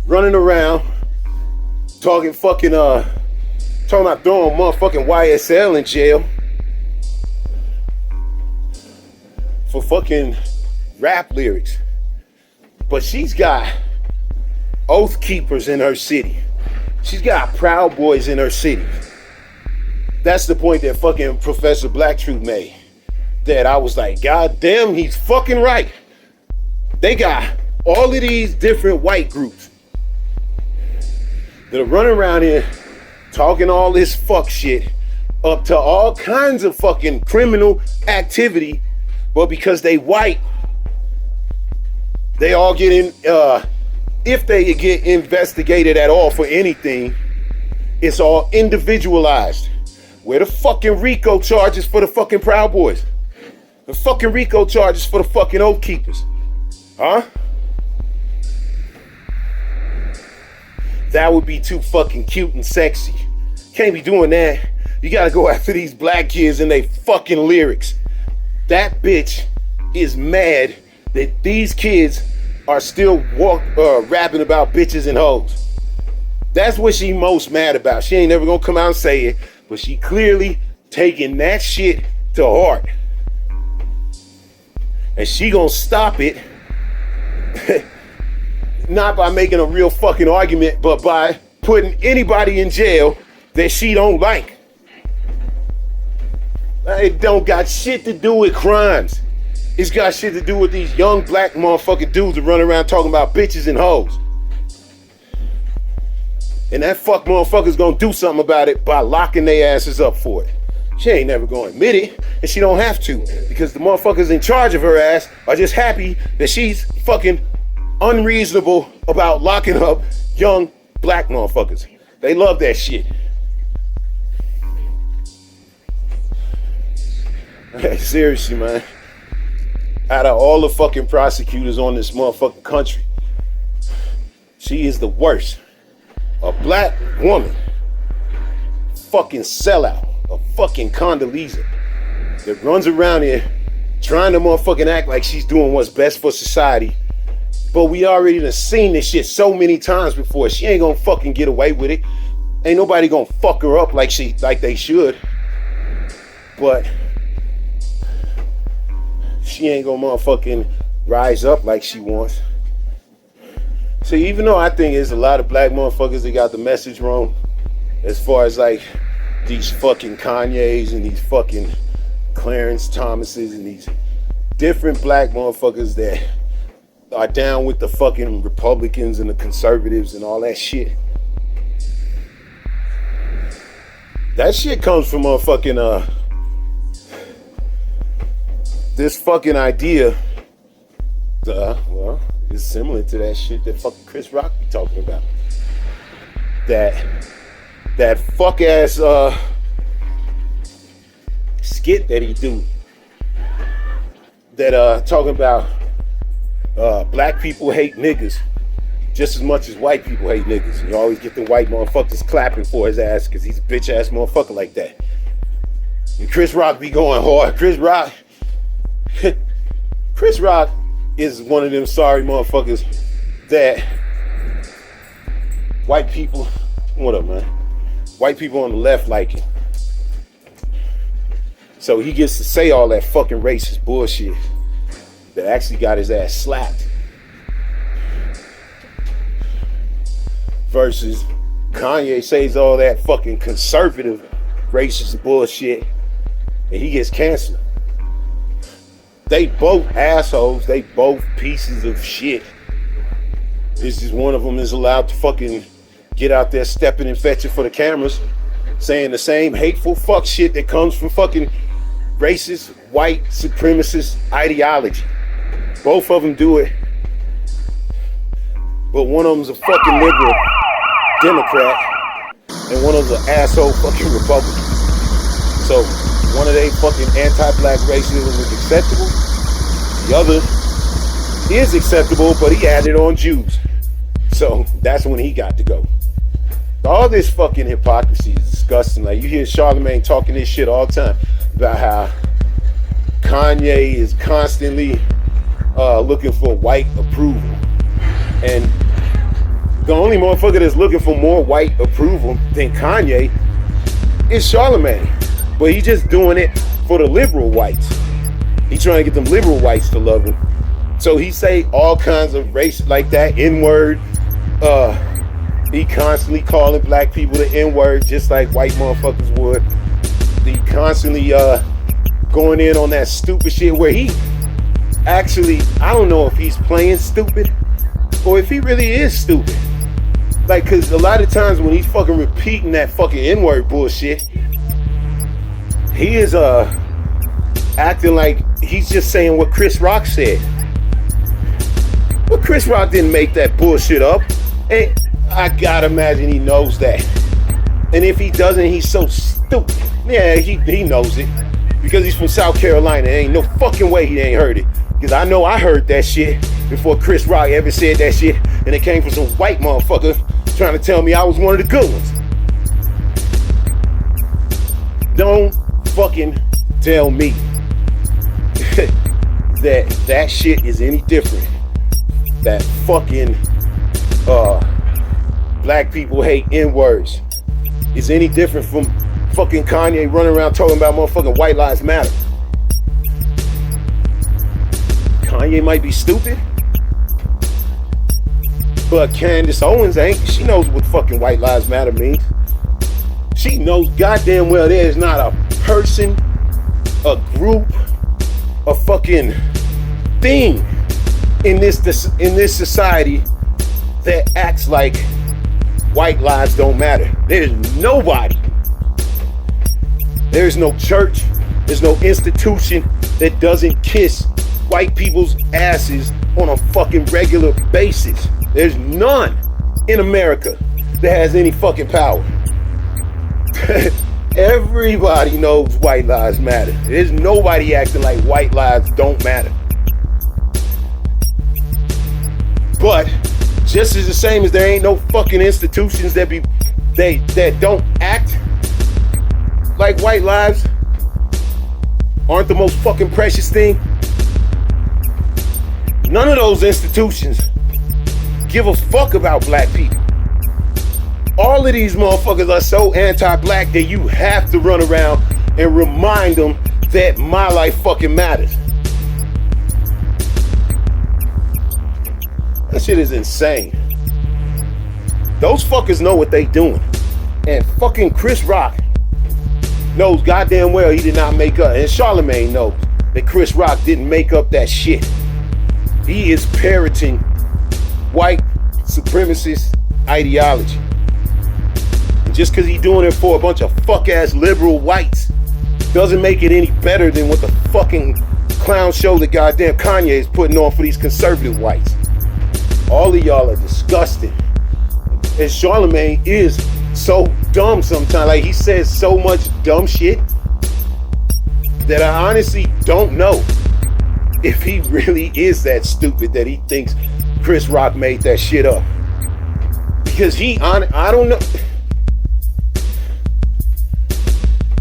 A: running around talking about throwing motherfucking YSL in jail for fucking rap lyrics. But she's got Oath Keepers in her city. She's got Proud Boys in her city. That's the point that fucking Professor Black Truth made. That I was like, God damn, he's fucking right. They got all of these different white groups that are running around here talking all this fuck shit up to all kinds of fucking criminal activity, but because they white, they all get in, if they get investigated at all for anything, it's all individualized. Where the fucking RICO charges for the fucking Proud Boys? The fucking RICO charges for the fucking Oath Keepers? Huh? That would be too fucking cute and sexy. Can't be doing that. You gotta go after these black kids and they fucking lyrics. That bitch is mad that these kids are still rapping about bitches and hoes. That's what she most mad about. She ain't never gonna come out and say it, but she clearly taking that shit to heart. And she gonna stop it, not by making a real fucking argument, but by putting anybody in jail that she don't like. It don't got shit to do with crimes. It's got shit to do with these young black motherfucking dudes that run around talking about bitches and hoes. And that fuck motherfucker's gonna do something about it by locking their asses up for it. She ain't never gonna admit it, and she don't have to, because the motherfuckers in charge of her ass are just happy that she's fucking unreasonable about locking up young black motherfuckers. They love that shit. Hey, seriously, man. Out of all the fucking prosecutors on this motherfucking country, she is the worst. A black woman, fucking sellout, a fucking Klandice that runs around here trying to motherfucking act like she's doing what's best for society. But we already done seen this shit so many times before. She ain't gonna fucking get away with it. Ain't nobody gonna fuck her up like they should. But she ain't gonna motherfucking rise up like she wants. So even though I think there's a lot of black motherfuckers that got the message wrong, as far as like these fucking Kanyes and these fucking Clarence Thomases and these different black motherfuckers that are down with the fucking Republicans and the conservatives and all that shit. That shit comes from motherfucking this fucking idea. Well, it's similar to that shit that fucking Chris Rock be talking about. That fuck ass skit that he do. That talking about black people hate niggas just as much as white people hate niggas. And you always get the white motherfuckers clapping for his ass because he's a bitch ass motherfucker like that. And Chris Rock be going hard. Chris Rock is one of them sorry motherfuckers that white people, what up, man? White people on the left like him. So he gets to say all that fucking racist bullshit that actually got his ass slapped. Versus Kanye says all that fucking conservative racist bullshit and he gets canceled. They both assholes. They both pieces of shit. This is one of them is allowed to fucking get out there stepping and fetching for the cameras, saying the same hateful fuck shit that comes from fucking racist, white, supremacist ideology. Both of them do it but one of them's a fucking liberal Democrat, and one of them's an asshole fucking Republican. So one of they fucking anti-black racism is acceptable. The other is acceptable, but he added on Jews. So that's when he got to go. All this fucking hypocrisy is disgusting. Like, you hear Charlamagne talking this shit all the time about how Kanye is constantly looking for white approval. And the only motherfucker that's looking for more white approval than Kanye is Charlamagne. But he's just doing it for the liberal whites. He's trying to get them liberal whites to love him. So he say all kinds of race like that, N-word. He constantly calling black people the N-word just like white motherfuckers would. He constantly going in on that stupid shit where he actually, I don't know if he's playing stupid or if he really is stupid. Like, cause a lot of times when he's fucking repeating that fucking N-word bullshit, he is acting like he's just saying what Chris Rock said. But Chris Rock didn't make that bullshit up. And I gotta imagine he knows that. And if he doesn't, he's so stupid. Yeah, he knows it. Because he's from South Carolina. There ain't no fucking way he ain't heard it. Because I know I heard that shit before Chris Rock ever said that shit. And it came from some white motherfucker trying to tell me I was one of the good ones. Don't fucking tell me that shit is any different. That fucking black people hate N-words is any different from fucking Kanye running around talking about motherfucking white lives matter. Kanye might be stupid, but Candace Owens ain't. She knows what fucking white lives matter means. She knows goddamn well there's not a person, a group, a fucking thing in this society that acts like white lives don't matter. There's nobody. There's no church. There's no institution that doesn't kiss white people's asses on a fucking regular basis. There's none in America that has any fucking power. Everybody knows white lives matter. There's nobody acting like white lives don't matter. But just as the same as there ain't no fucking institutions that don't act like white lives aren't the most fucking precious thing. None of those institutions give a fuck about black people. All of these motherfuckers are so anti-black that you have to run around and remind them that my life fucking matters. That shit is insane. Those fuckers know what they doing. And fucking Chris Rock knows goddamn well he did not make up. And Charlamagne knows that Chris Rock didn't make up that shit. He is parroting white supremacist ideology. And just because he's doing it for a bunch of fuck-ass liberal whites doesn't make it any better than what the fucking clown show that goddamn Kanye is putting on for these conservative whites. All of y'all are disgusting. And Charlamagne is so dumb sometimes. Like, he says so much dumb shit that I honestly don't know if he really is that stupid that he thinks Chris Rock made that shit up. Because I don't know.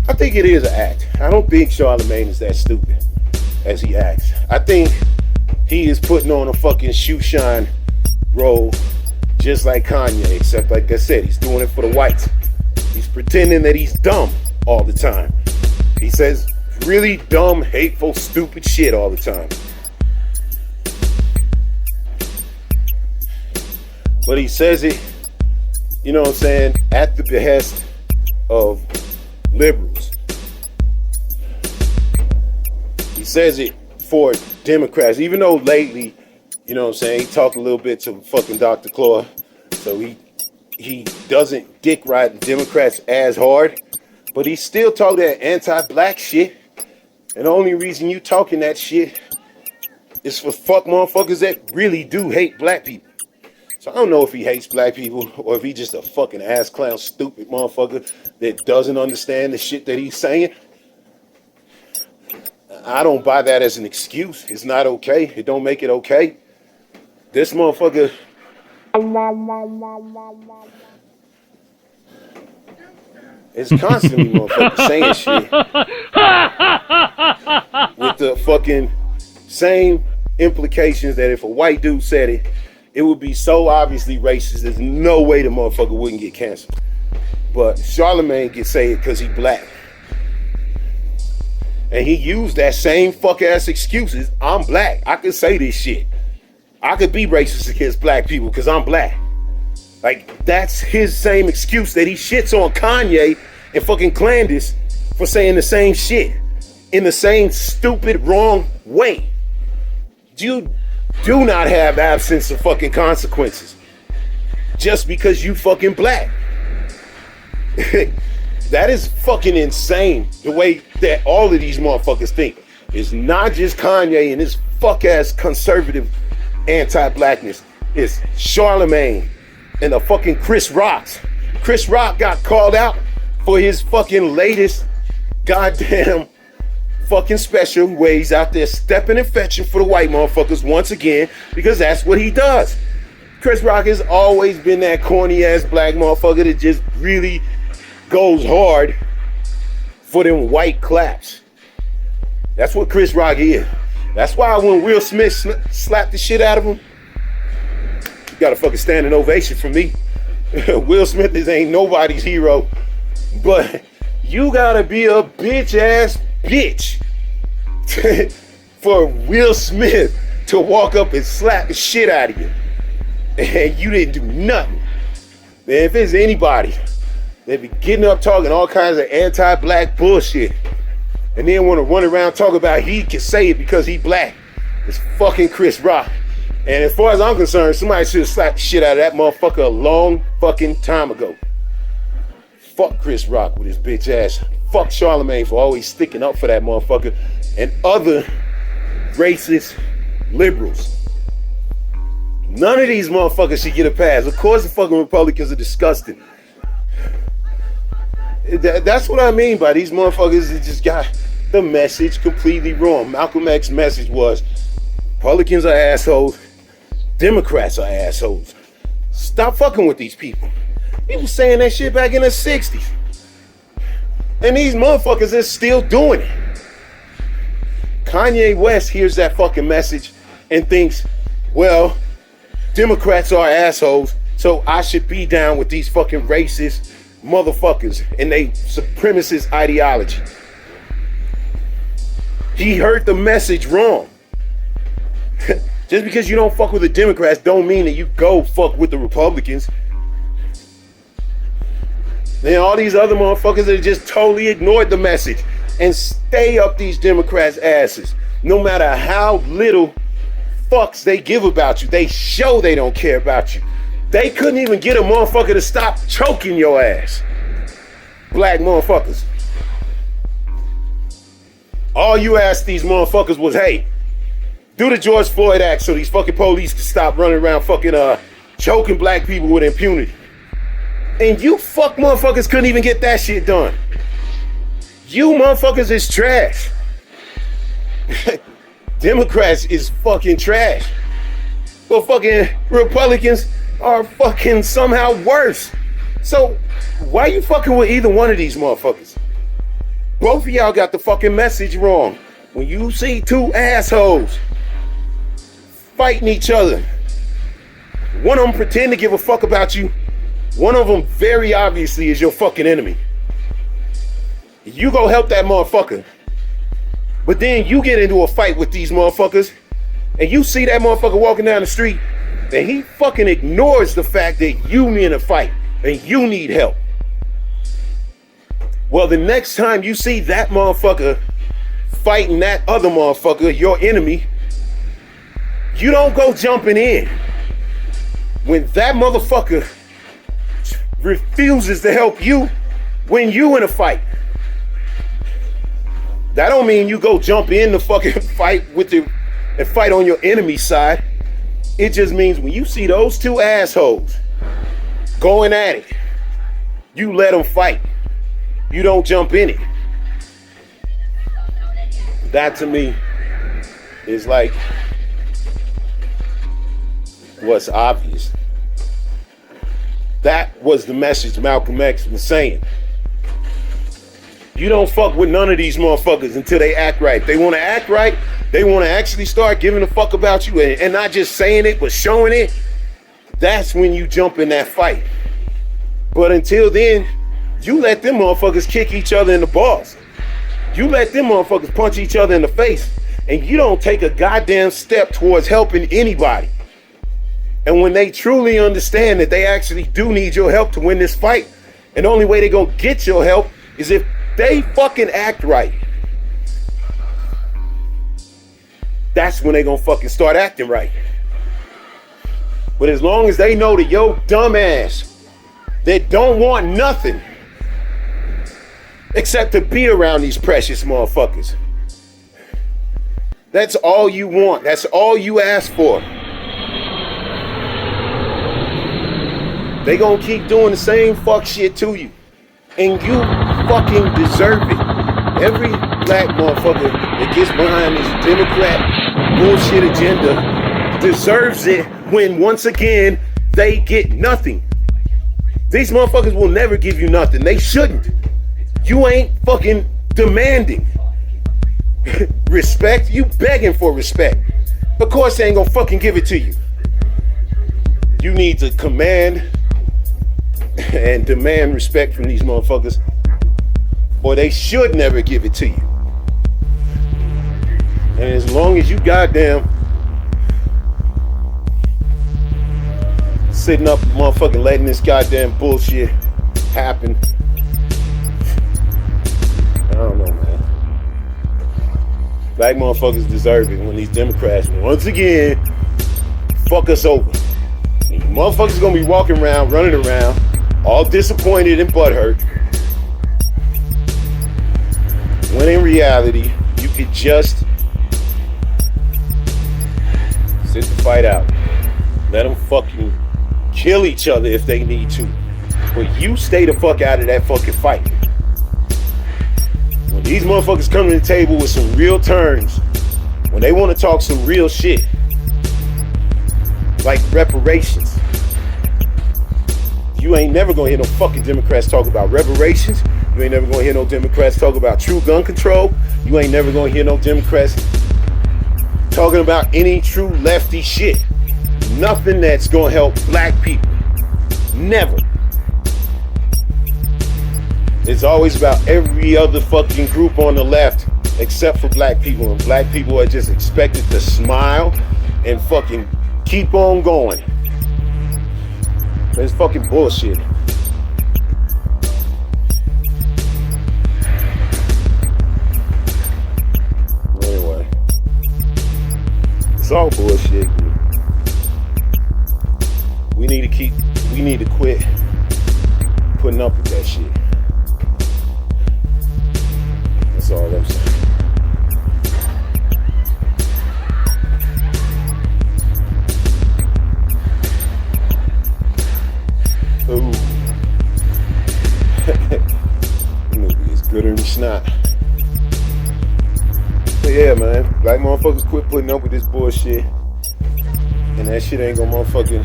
A: I think it is an act. I don't think Charlamagne is that stupid as he acts. I think he is putting on a fucking shoe shine role just like Kanye, except like I said, he's doing it for the whites. He's pretending that he's dumb all the time. He says really dumb, hateful, stupid shit all the time. But he says it, you know what I'm saying, at the behest of liberals. He says it for Democrats, even though lately, you know what I'm saying, he talked a little bit to fucking Dr. Claw, so he doesn't dick ride the Democrats as hard, but he still talk that anti-black shit. And the only reason you talking that shit is for fuck motherfuckers that really do hate black people. So I don't know if he hates black people or if he just a fucking ass clown, stupid motherfucker that doesn't understand the shit that he's saying. I don't buy that as an excuse. It's not okay. It don't make it okay. This motherfucker is constantly motherfucking saying shit with the fucking same implications that if a white dude said it, it would be so obviously racist. There's no way the motherfucker wouldn't get canceled. But Charlemagne can say it because he black. And he used that same fuck ass excuses. I'm black. I could say this shit. I could be racist against black people because I'm black. Like, that's his same excuse that he shits on Kanye and fucking Klandice for saying the same shit in the same stupid, wrong way. You do not have absence of fucking consequences just because you fucking black. That is fucking insane, the way that all of these motherfuckers think. It's not just Kanye and his fuck-ass conservative anti-blackness. It's Charlemagne and the fucking Chris Rocks. Chris Rock got called out for his fucking latest goddamn fucking special where he's out there stepping and fetching for the white motherfuckers once again because that's what he does. Chris Rock has always been that corny-ass black motherfucker that just really goes hard for them white claps. That's what Chris Rock is. That's why when Will Smith slapped the shit out of him, you got a fucking standing ovation from me. Will Smith ain't nobody's hero, but you gotta be a bitch ass bitch for Will Smith to walk up and slap the shit out of you, and you didn't do nothing. Man, if it's anybody, they be getting up talking all kinds of anti-black bullshit and then want to run around talk about he can say it because he black. It's fucking Chris Rock. And as far as I'm concerned, somebody should have slapped the shit out of that motherfucker a long fucking time ago. Fuck Chris Rock with his bitch ass. Fuck Charlemagne for always sticking up for that motherfucker and other racist liberals. None of these motherfuckers should get a pass. Of course the fucking Republicans are disgusting. That's what I mean by these motherfuckers that just got the message completely wrong. Malcolm X's message was Republicans are assholes, Democrats are assholes. Stop fucking with these people. He was saying that shit back in the 60s. And these motherfuckers are still doing it. Kanye West hears that fucking message and thinks, well, Democrats are assholes, so I should be down with these fucking racist motherfuckers and they supremacist ideology. He heard the message wrong. Just because you don't fuck with the Democrats don't mean that you go fuck with the Republicans. Then all these other motherfuckers that just totally ignored the message and stay up these Democrats' asses. No matter how little fucks they give about you, they show they don't care about you. They couldn't even get a motherfucker to stop choking your ass. Black motherfuckers. All you asked these motherfuckers was, hey, do the George Floyd Act so these fucking police can stop running around fucking choking black people with impunity. And you fuck motherfuckers couldn't even get that shit done. You motherfuckers is trash. Democrats is fucking trash. But fucking Republicans are fucking somehow worse. So why you fucking with either one of these motherfuckers? Both of y'all got the fucking message wrong. When you see two assholes fighting each other, one of them pretend to give a fuck about you, one of them very obviously is your fucking enemy. You go help that motherfucker, but then you get into a fight with these motherfuckers and you see that motherfucker walking down the street and he fucking ignores the fact that you in a fight and you need help. Well, the next time you see that motherfucker fighting that other motherfucker, your enemy, you don't go jumping in. When that motherfucker refuses to help you when you in a fight, that don't mean you go jump in the fucking fight with the and fight on your enemy's side. It just means when you see those two assholes going at it, you let them fight. You don't jump in it. That to me is like what's obvious. That was the message Malcolm X was saying. You don't fuck with none of these motherfuckers until they act right. They want to act right. They want to actually start giving a fuck about you and not just saying it, but showing it. That's when you jump in that fight. But until then, you let them motherfuckers kick each other in the balls. You let them motherfuckers punch each other in the face. And you don't take a goddamn step towards helping anybody. And when they truly understand that they actually do need your help to win this fight, and the only way they gonna get your help is if they fucking act right. That's when they gonna fucking start acting right. But as long as they know that your dumb ass that don't want nothing except to be around these precious motherfuckers. That's all you want. That's all you ask for. They gonna keep doing the same fuck shit to you. And you fucking deserve it. Every black motherfucker that gets behind this Democrat bullshit agenda deserves it when once again they get nothing. These motherfuckers will never give you nothing. They shouldn't. You ain't fucking demanding respect. You begging for respect. Of course they ain't gonna fucking give it to you. You need to command and demand respect from these motherfuckers, or they should never give it to you. And as long as you goddamn sitting up motherfucking letting this goddamn bullshit happen, I don't know, man. Black motherfuckers deserve it when these Democrats once again fuck us over. And you motherfuckers gonna be walking around, running around, all disappointed and butthurt, when in reality, you could just sit the fight out. Let them fucking kill each other if they need to. But you stay the fuck out of that fucking fight. When these motherfuckers come to the table with some real terms, when they want to talk some real shit, like reparations, you ain't never gonna hear no fucking Democrats talk about reparations. You ain't never gonna hear no Democrats talk about true gun control. You ain't never gonna hear no Democrats talking about any true lefty shit. Nothing that's gonna help black people. Never. It's always about every other fucking group on the left except for black people. And black people are just expected to smile and fucking keep on going. It's fucking bullshit. Anyway, it's all bullshit. We need to quit putting up with that shit. That's all I'm saying. Ooh. Movie is gooder than snot. But yeah, man, black motherfuckers quit putting up with this bullshit. And that shit ain't gonna motherfucking,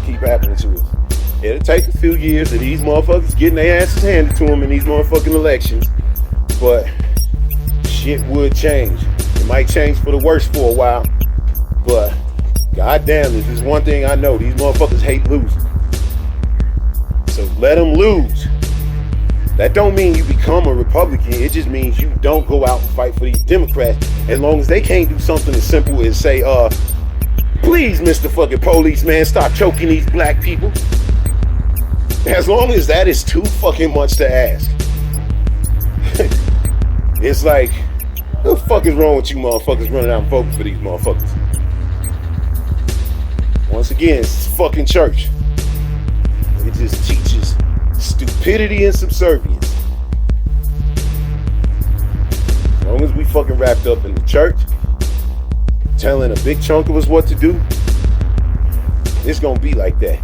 A: keep happening to us. It'll take a few years of these motherfuckers getting their asses handed to them in these motherfucking elections. But shit would change. It might change for the worse for a while. But goddamn, if there's one thing I know, these motherfuckers hate losing. So let them lose. That don't mean you become a Republican. It just means you don't go out and fight for these Democrats. As long as they can't do something as simple as say, please, Mr. fucking policeman, stop choking these black people. As long as that is too fucking much to ask. It's like, what the fuck is wrong with you motherfuckers running out and voting for these motherfuckers? Once again, it's fucking church. It just teaches stupidity and subservience. As long as we fucking wrapped up in the church, telling a big chunk of us what to do, it's gonna be like that.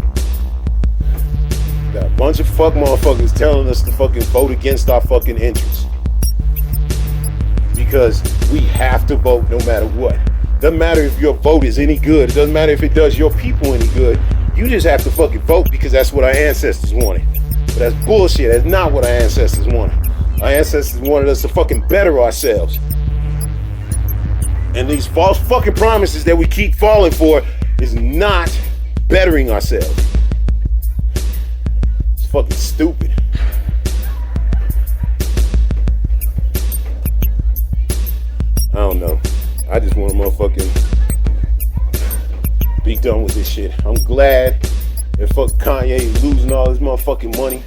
A: Got a bunch of fuck motherfuckers telling us to fucking vote against our fucking interests. Because we have to vote no matter what. Doesn't matter if your vote is any good. It doesn't matter if it does your people any good. You just have to fucking vote because that's what our ancestors wanted. But that's bullshit. That's not what our ancestors wanted. Our ancestors wanted us to fucking better ourselves. And these false fucking promises that we keep falling for is not bettering ourselves. It's fucking stupid. I don't know. I just want to motherfucking be done with this shit. I'm glad that fuck Kanye is losing all his motherfucking money.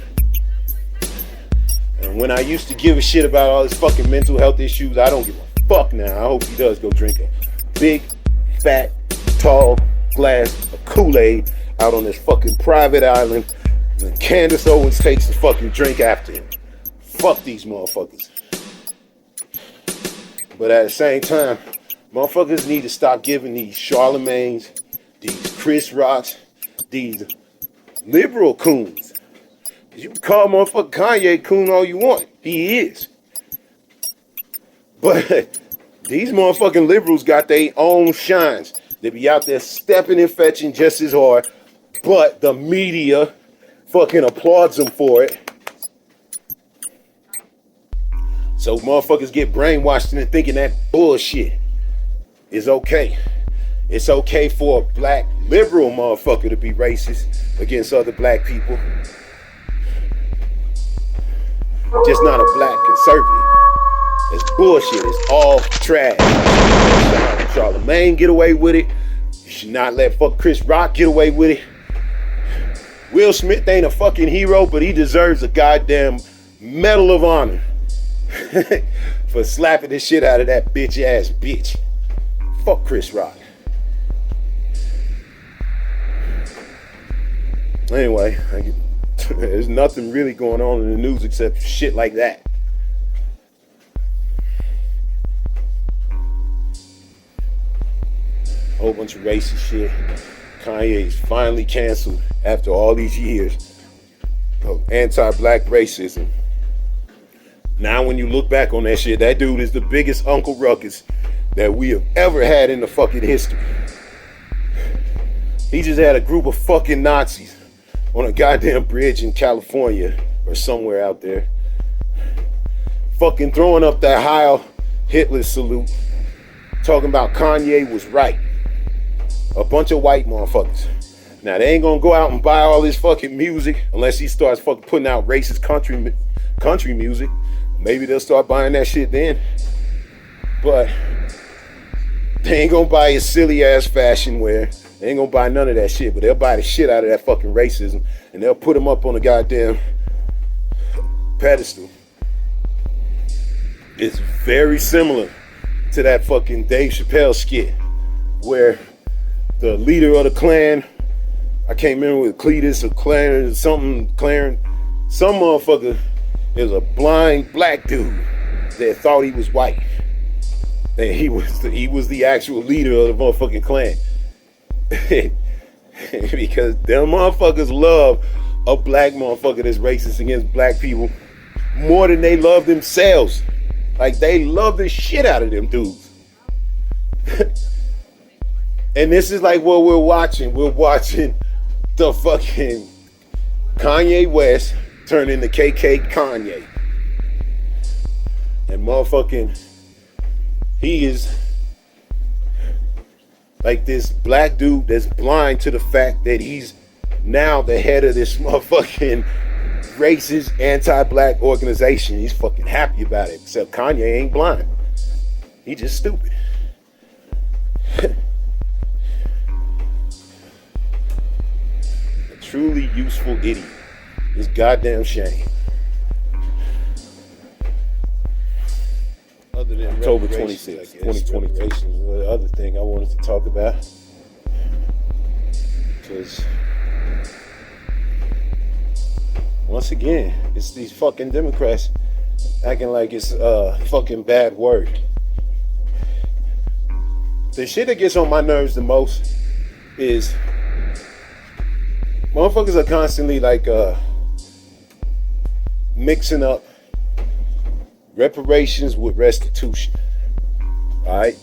A: And when I used to give a shit about all his fucking mental health issues, I don't give a fuck now. I hope he does go drink a big, fat, tall glass of Kool-Aid out on this fucking private island. And Candace Owens takes the fucking drink after him. Fuck these motherfuckers. But at the same time, motherfuckers need to stop giving these Charlemagnes, these Chris Rocks, these liberal coons. You can call motherfucking Kanye coon all you want. He is. But these motherfucking liberals got their own shines. They be out there stepping and fetching just as hard, but the media fucking applauds them for it. So motherfuckers get brainwashed into thinking that bullshit is okay. It's okay for a black liberal motherfucker to be racist against other black people. Just not a black conservative. It's bullshit. It's all trash. Charlemagne get away with it. You should not let fuck Chris Rock get away with it. Will Smith ain't a fucking hero, but he deserves a goddamn Medal of Honor for slapping the shit out of that bitch ass bitch. Fuck Chris Rock. Anyway, there's nothing really going on in the news except shit like that. Whole bunch of racist shit. Kanye's finally canceled after all these years of anti-black racism. Now when you look back on that shit, that dude is the biggest Uncle Ruckus that we have ever had in the fucking history. He just had a group of fucking Nazis on a goddamn bridge in California or somewhere out there, fucking throwing up that Heil Hitler salute, talking about Kanye was right. A bunch of white motherfuckers. Now they ain't gonna go out and buy all this fucking music unless he starts fucking putting out racist country music. Maybe they'll start buying that shit then. But they ain't gonna buy his silly ass fashion wear. They ain't gonna buy none of that shit, but they'll buy the shit out of that fucking racism and they'll put him up on a goddamn pedestal. It's very similar to that fucking Dave Chappelle skit where the leader of the Klan, I can't remember with Klandice or Clarence, something, Clarence, some motherfucker is a blind black dude that thought he was white. And he was the actual leader of the motherfucking Klan. Because them motherfuckers love a black motherfucker that's racist against black people more than they love themselves. Like they love the shit out of them dudes. And this is like what we're watching. We're watching the fucking Kanye West turn into KK Kanye. And motherfucking, he is like this black dude that's blind to the fact that he's now the head of this motherfucking racist anti-black organization. He's fucking happy about it, except Kanye ain't blind. He just stupid. A truly useful idiot. It's goddamn shame. Other than October 26th, 2023. The other thing I wanted to talk about. Because once again, it's these fucking Democrats acting like it's a fucking bad word. The shit that gets on my nerves the most is motherfuckers are constantly like mixing up reparations with restitution. Alright?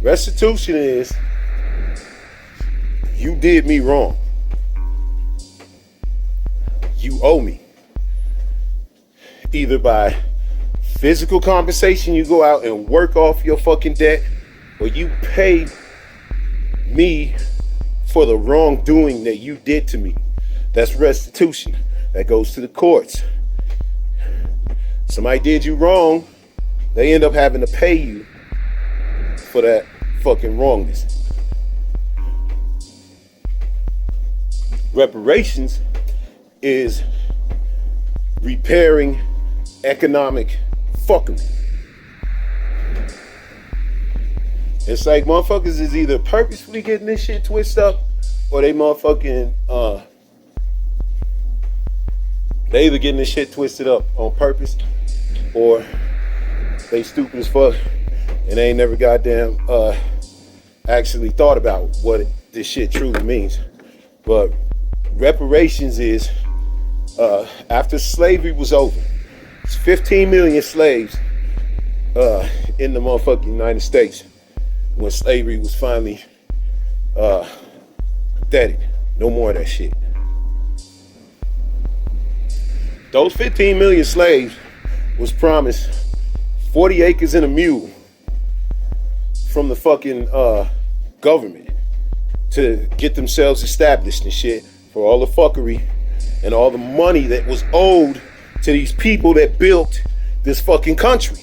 A: Restitution is you did me wrong. You owe me. Either by physical compensation, you go out and work off your fucking debt, or you pay me for the wrongdoing that you did to me. That's restitution. That goes to the courts. Somebody did you wrong, they end up having to pay you for that fucking wrongness. Reparations is repairing economic fuckery. It's like motherfuckers is either purposefully getting this shit twisted up, or they motherfucking they either getting this shit twisted up on purpose, or they stupid as fuck and they ain't never goddamn actually thought about what this shit truly means. But reparations is after slavery was over, it's 15 million slaves in the motherfucking United States when slavery was finally deaded. No more of that shit. Those 15 million slaves was promised 40 acres and a mule from the fucking government to get themselves established and shit, for all the fuckery and all the money that was owed to these people that built this fucking country.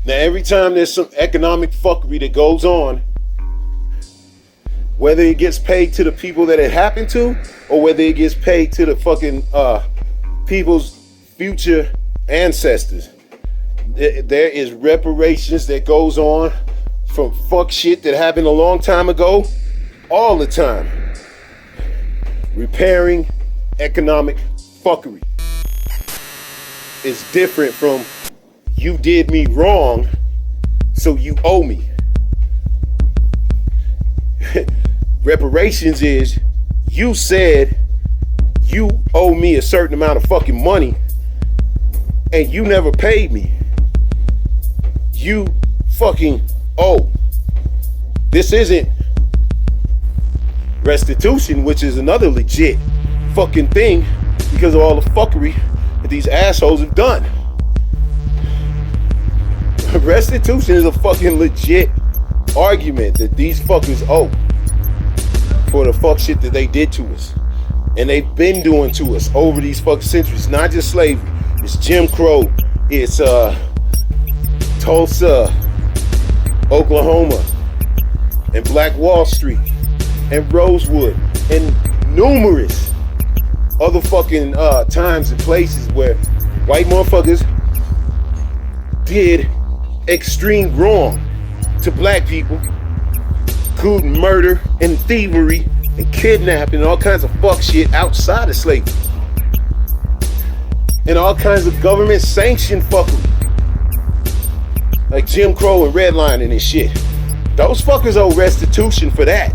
A: Now, every time there's some economic fuckery that goes on, whether it gets paid to the people that it happened to, or whether it gets paid to the fucking people's future ancestors, there is reparations that goes on from fuck shit that happened a long time ago, all the time. Repairing economic fuckery is different from you did me wrong, so you owe me. Reparations is you said you owe me a certain amount of fucking money and you never paid me. You fucking owe. This isn't restitution, which is another legit fucking thing because of all the fuckery that these assholes have done. Restitution is a fucking legit argument that these fuckers owe for the fuck shit that they did to us. And they've been doing to us over these fucking centuries. Not just slavery. It's Jim Crow. It's Tulsa, Oklahoma, and Black Wall Street, and Rosewood, and numerous other fucking times and places where white motherfuckers did extreme wrong to black people, including murder and thievery and kidnapping and all kinds of fuck shit outside of slavery, and all kinds of government sanctioned fuckery like Jim Crow and redlining and shit. Those fuckers owe restitution for that,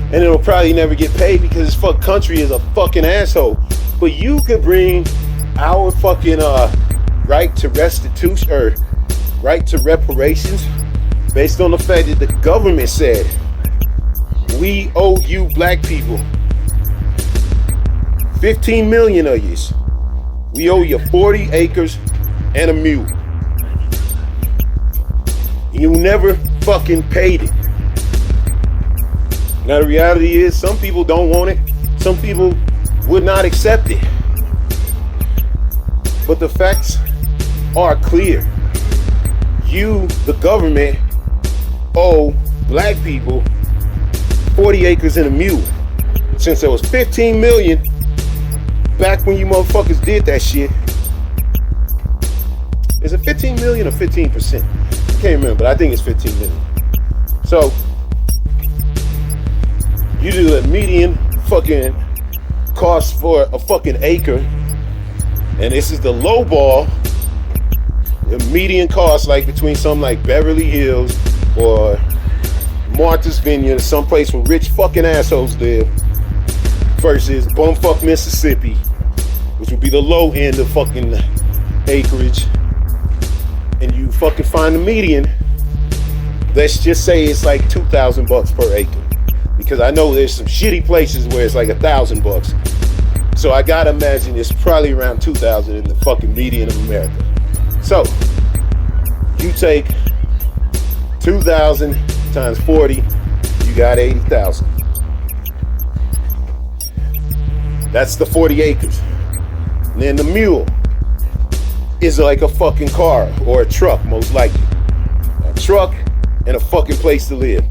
A: and it'll probably never get paid because this fuck country is a fucking asshole. But you could bring our fucking right to restitution or right to reparations based on the fact that the government said we owe you black people 15 million of yous. We owe you 40 acres and a mule. You never fucking paid it. Now the reality is some people don't want it. Some people would not accept it. But the facts are clear. You, the government, owe black people 40 acres and a mule. Since there was 15 million back when you motherfuckers did that shit. Is it 15 million or 15%? I can't remember, but I think it's 15 million. So, you do the median fucking cost for a fucking acre, and this is the low ball The median cost, like between something like Beverly Hills or Martha's Vineyard, someplace where rich fucking assholes live, versus bumfuck Mississippi, which would be the low end of fucking acreage, and you fucking find the median. Let's just say it's like $2,000 per acre, because I know there's some shitty places where it's like $1,000. So I gotta imagine it's probably around 2,000 in the fucking median of America. So you take 2,000 times 40, you got 80,000. That's the 40 acres. And then the mule is like a fucking car or a truck, most likely. A truck and a fucking place to live.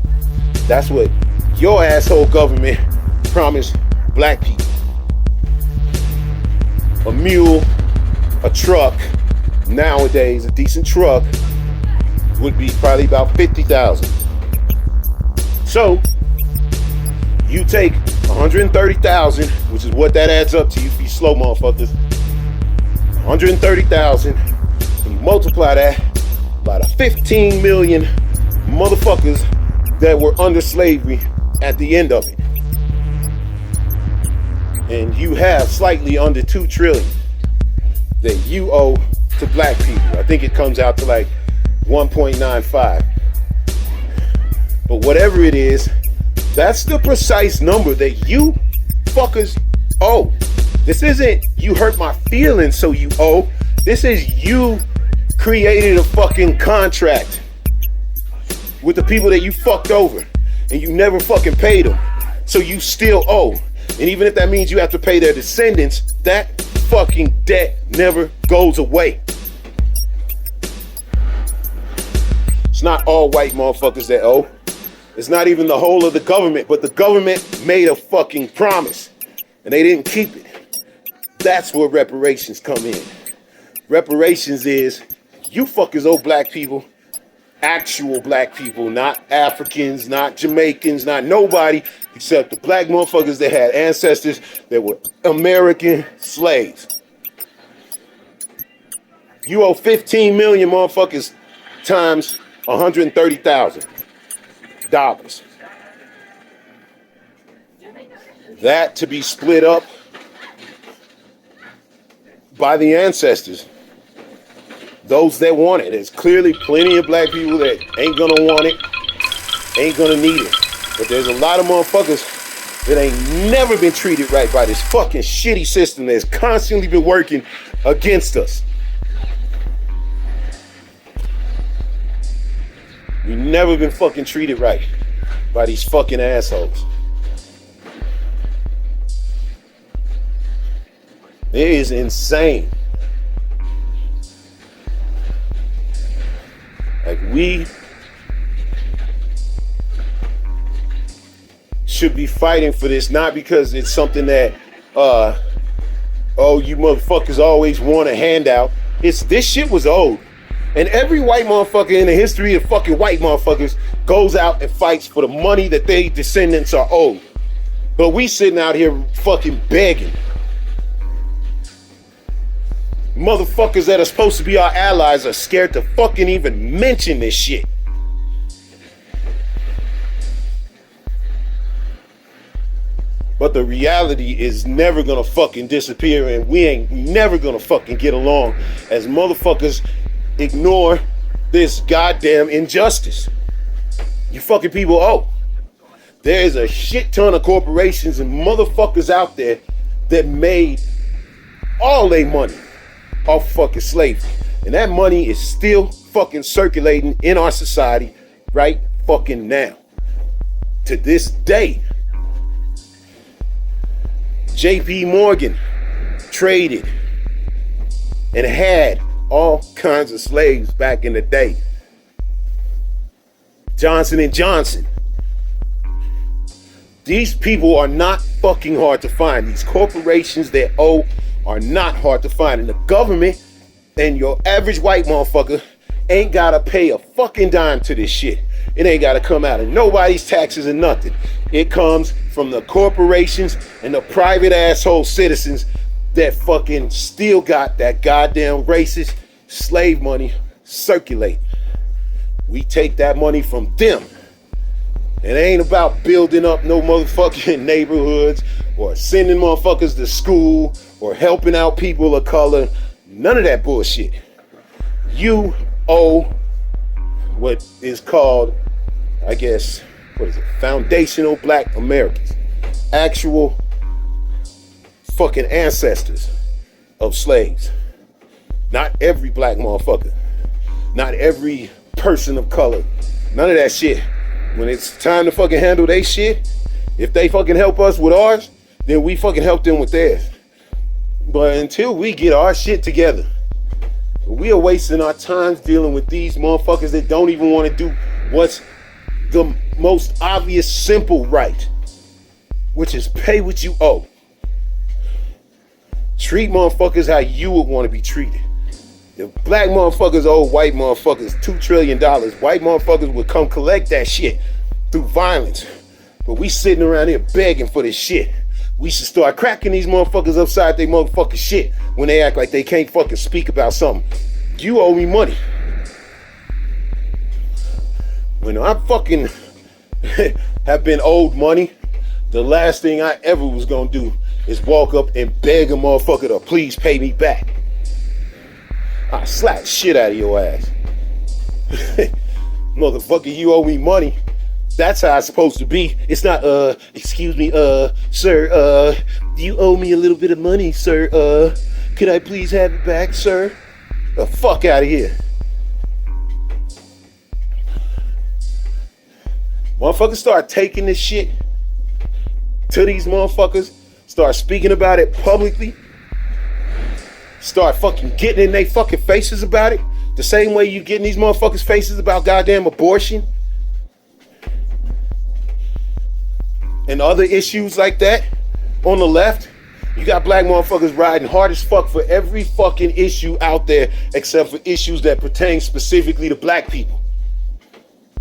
A: That's what your asshole government promised black people. A mule, a truck, nowadays a decent truck would be probably about 50,000. So you take 130,000, which is what that adds up to, you slow motherfuckers. 130,000, and you multiply that by the 15 million motherfuckers that were under slavery at the end of it, and you have slightly under 2 trillion that you owe to black people. I think it comes out to like 1.95. But whatever it is, that's the precise number that you fuckers owe. This isn't you hurt my feelings so you owe. This is you created a fucking contract with the people that you fucked over, and you never fucking paid them. So you still owe. And even if that means you have to pay their descendants, that fucking debt never goes away. It's not all white motherfuckers that owe. It's not even the whole of the government, but the government made a fucking promise and they didn't keep it. That's where reparations come in. Reparations is you fuckers owe black people, actual black people, not Africans, not Jamaicans, not nobody except the black motherfuckers that had ancestors that were American slaves. You owe 15 million motherfuckers times $130,000. That to be split up by the ancestors, those that want it. There's clearly plenty of black people that ain't gonna want it, ain't gonna need it. But there's a lot of motherfuckers that ain't never been treated right by this fucking shitty system that's constantly been working against us. We've never been fucking treated right by these fucking assholes. It is insane. Like, we should be fighting for this, not because it's something that, oh, you motherfuckers always want a handout. It's this shit was old. And every white motherfucker in the history of fucking white motherfuckers goes out and fights for the money that they descendants are owed. But we sitting out here fucking begging. Motherfuckers that are supposed to be our allies are scared to fucking even mention this shit. But the reality is never gonna fucking disappear, and we ain't never gonna fucking get along as motherfuckers ignore this goddamn injustice. You fucking people owe. There is a shit ton of corporations and motherfuckers out there that made all their money off fucking slavery. And that money is still fucking circulating in our society right fucking now. To this day. JP Morgan traded and had all kinds of slaves back in the day. Johnson & Johnson. These people are not fucking hard to find. These corporations that owe are not hard to find. And the government and your average white motherfucker ain't gotta pay a fucking dime to this shit. It ain't gotta come out of nobody's taxes or nothing. It comes from the corporations and the private asshole citizens that fucking still got that goddamn racist slave money circulate. We take that money from them. It ain't about building up no motherfucking neighborhoods or sending motherfuckers to school or helping out people of color. None of that bullshit. You owe what is called, I guess, foundational Black Americans. Actual fucking ancestors of slaves. Not every black motherfucker. Not every person of color. None of that shit. When it's time to fucking handle they shit, if they fucking help us with ours, then we fucking help them with theirs. But until we get our shit together, we are wasting our time dealing with these motherfuckers that don't even want to do what's the most obvious, simple right, which is pay what you owe. Treat motherfuckers how you would want to be treated. If black motherfuckers owe white motherfuckers $2 trillion, white motherfuckers would come collect that shit through violence. But we sitting around here begging for this shit. We should start cracking these motherfuckers upside their motherfucking shit when they act like they can't fucking speak about something. You owe me money. When I fucking have been owed money, the last thing I ever was gonna do is walk up and beg a motherfucker to please pay me back. I slap the shit out of your ass. Motherfucker, you owe me money. That's how it's supposed to be. It's not, excuse me, sir, you owe me a little bit of money, sir. Could I please have it back, sir? The fuck out of here. Motherfuckers start taking this shit to these motherfuckers, start speaking about it publicly, start fucking getting in their fucking faces about it, the same way you get in these motherfuckers' faces about goddamn abortion and other issues like that on the left. You got black motherfuckers riding hard as fuck for every fucking issue out there except for issues that pertain specifically to black people.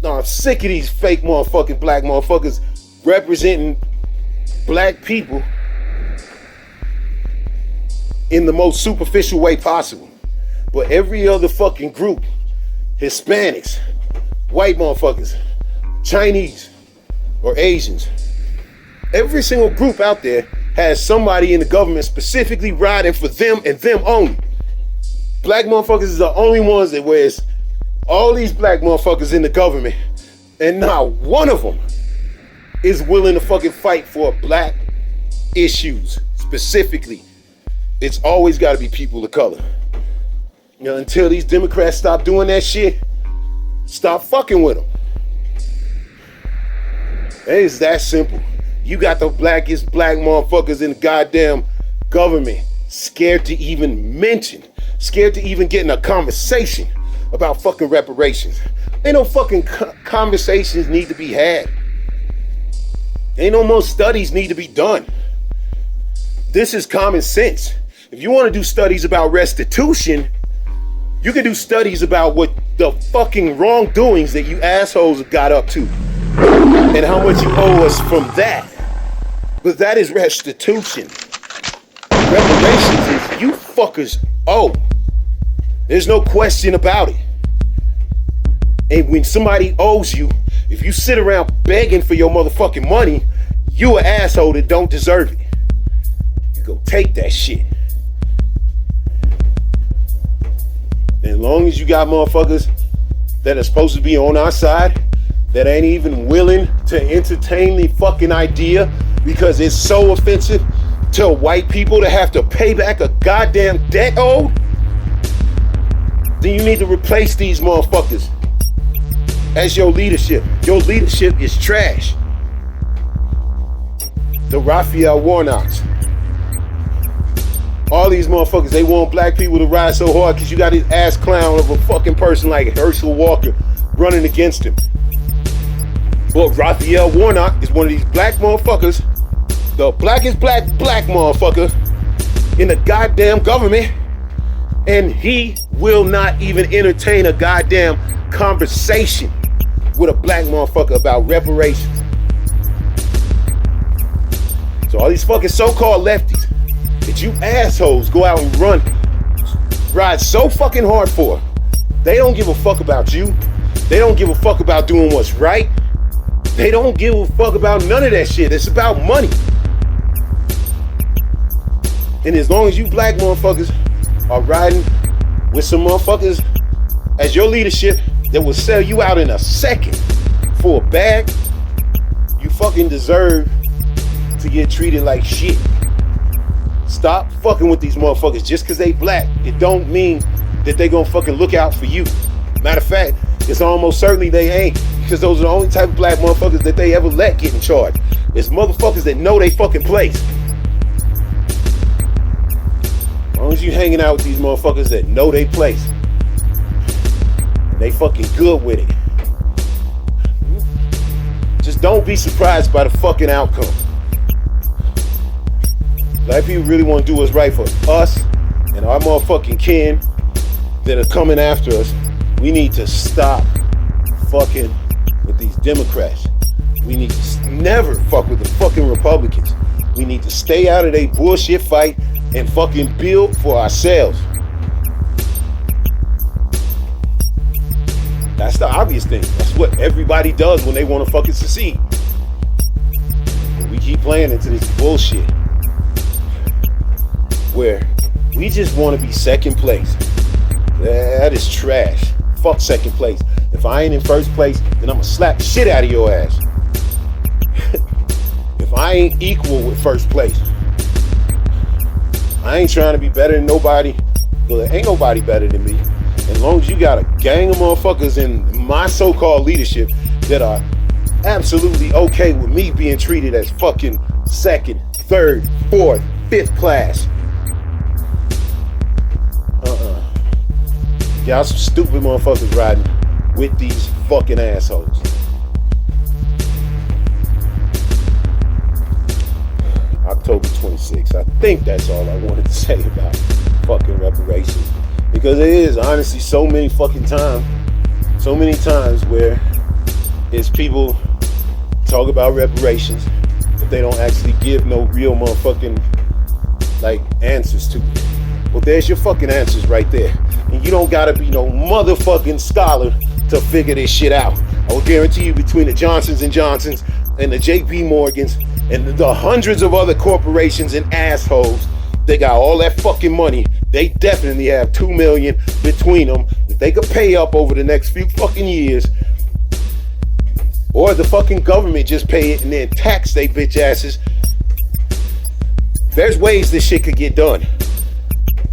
A: No, I'm sick of these fake motherfucking black motherfuckers representing black people in the most superficial way possible. But every other fucking group, Hispanics, white motherfuckers, Chinese, or Asians, every single group out there has somebody in the government specifically riding for them and them only. Black motherfuckers is the only ones that wears all these black motherfuckers in the government, and not one of them is willing to fucking fight for black issues specifically. It's always got to be people of color. You know, until these Democrats stop doing that shit, stop fucking with them. It's that simple. You got the blackest black motherfuckers in the goddamn government scared to even mention, scared to even get in a conversation about fucking reparations. Ain't no fucking conversations need to be had. Ain't no more studies need to be done. This is common sense. If you want to do studies about restitution, you can do studies about what the fucking wrongdoings that you assholes got up to and how much you owe us from that. But that is restitution. Reparations is you fuckers owe. There's no question about it. And when somebody owes you, if you sit around begging for your motherfucking money, you an asshole that don't deserve it. You go take that shit. And as long as you got motherfuckers that are supposed to be on our side, that ain't even willing to entertain the fucking idea because it's so offensive to white people to have to pay back a goddamn debt owed, then you need to replace these motherfuckers as your leadership. Your leadership is trash. The Raphael Warnocks. All these motherfuckers, they want black people to ride so hard because you got this ass clown of a fucking person like Herschel Walker running against him. But Raphael Warnock is one of these black motherfuckers, the blackest black motherfucker in the goddamn government, and he will not even entertain a goddamn conversation with a black motherfucker about reparations. So all these fucking so-called lefties that you assholes go out and ride so fucking hard for, They don't give a fuck about you. They don't give a fuck about doing what's right. They don't give a fuck about none of that shit. It's about money. And as long as you black motherfuckers are riding with some motherfuckers as your leadership that will sell you out in a second for a bag, you fucking deserve to get treated like shit. Stop fucking with these motherfuckers just because they black. It don't mean that they gonna fucking look out for you. Matter of fact, it's almost certainly they ain't, because those are the only type of black motherfuckers that they ever let get in charge. It's motherfuckers that know they fucking place. As long as you hanging out with these motherfuckers that know they place, and they fucking good with it, just don't be surprised by the fucking outcome. Black people really want to do what's right for us and our motherfucking kin that are coming after us. We need to stop fucking with these Democrats. We need to never fuck with the fucking Republicans. We need to stay out of their bullshit fight and fucking build for ourselves. That's the obvious thing. That's what everybody does when they want to fucking succeed. But we keep playing into this bullshit where we just want to be second place. That is trash. Fuck second place. If I ain't in first place, then I'm gonna slap the shit out of your ass. If I ain't equal with first place, I ain't trying to be better than nobody. Well, there ain't nobody better than me. As long as you got a gang of motherfuckers in my so-called leadership that are absolutely okay with me being treated as fucking second, third, fourth, fifth class. Y'all some stupid motherfuckers riding with these fucking assholes. October 26th. I think that's all I wanted to say about fucking reparations. Because it is honestly so many times where it's people talk about reparations, but they don't actually give no real motherfucking like answers to it. Well, there's your fucking answers right there. And you don't gotta be no motherfucking scholar to figure this shit out. I will guarantee you, between the Johnsons & Johnsons and the JP Morgans and the hundreds of other corporations and assholes, they got all that fucking money. They definitely have $2 million between them that they could pay up over the next few fucking years. Or the fucking government just pay it and then tax they bitch asses. There's ways this shit could get done.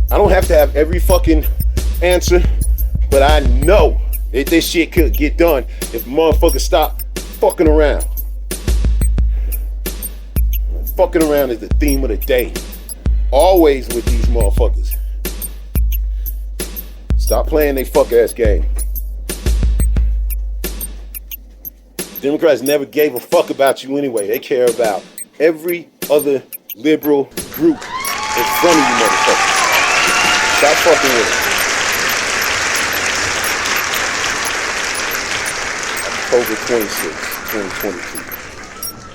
A: I don't have to have every fucking answer, but I know that this shit could get done if motherfuckers stop fucking around. Fucking around is the theme of the day. Always with these motherfuckers. Stop playing they fuck ass game. Democrats never gave a fuck about you anyway. They care about every other liberal group in front of you motherfuckers. Stop fucking with it. October 26, 2022.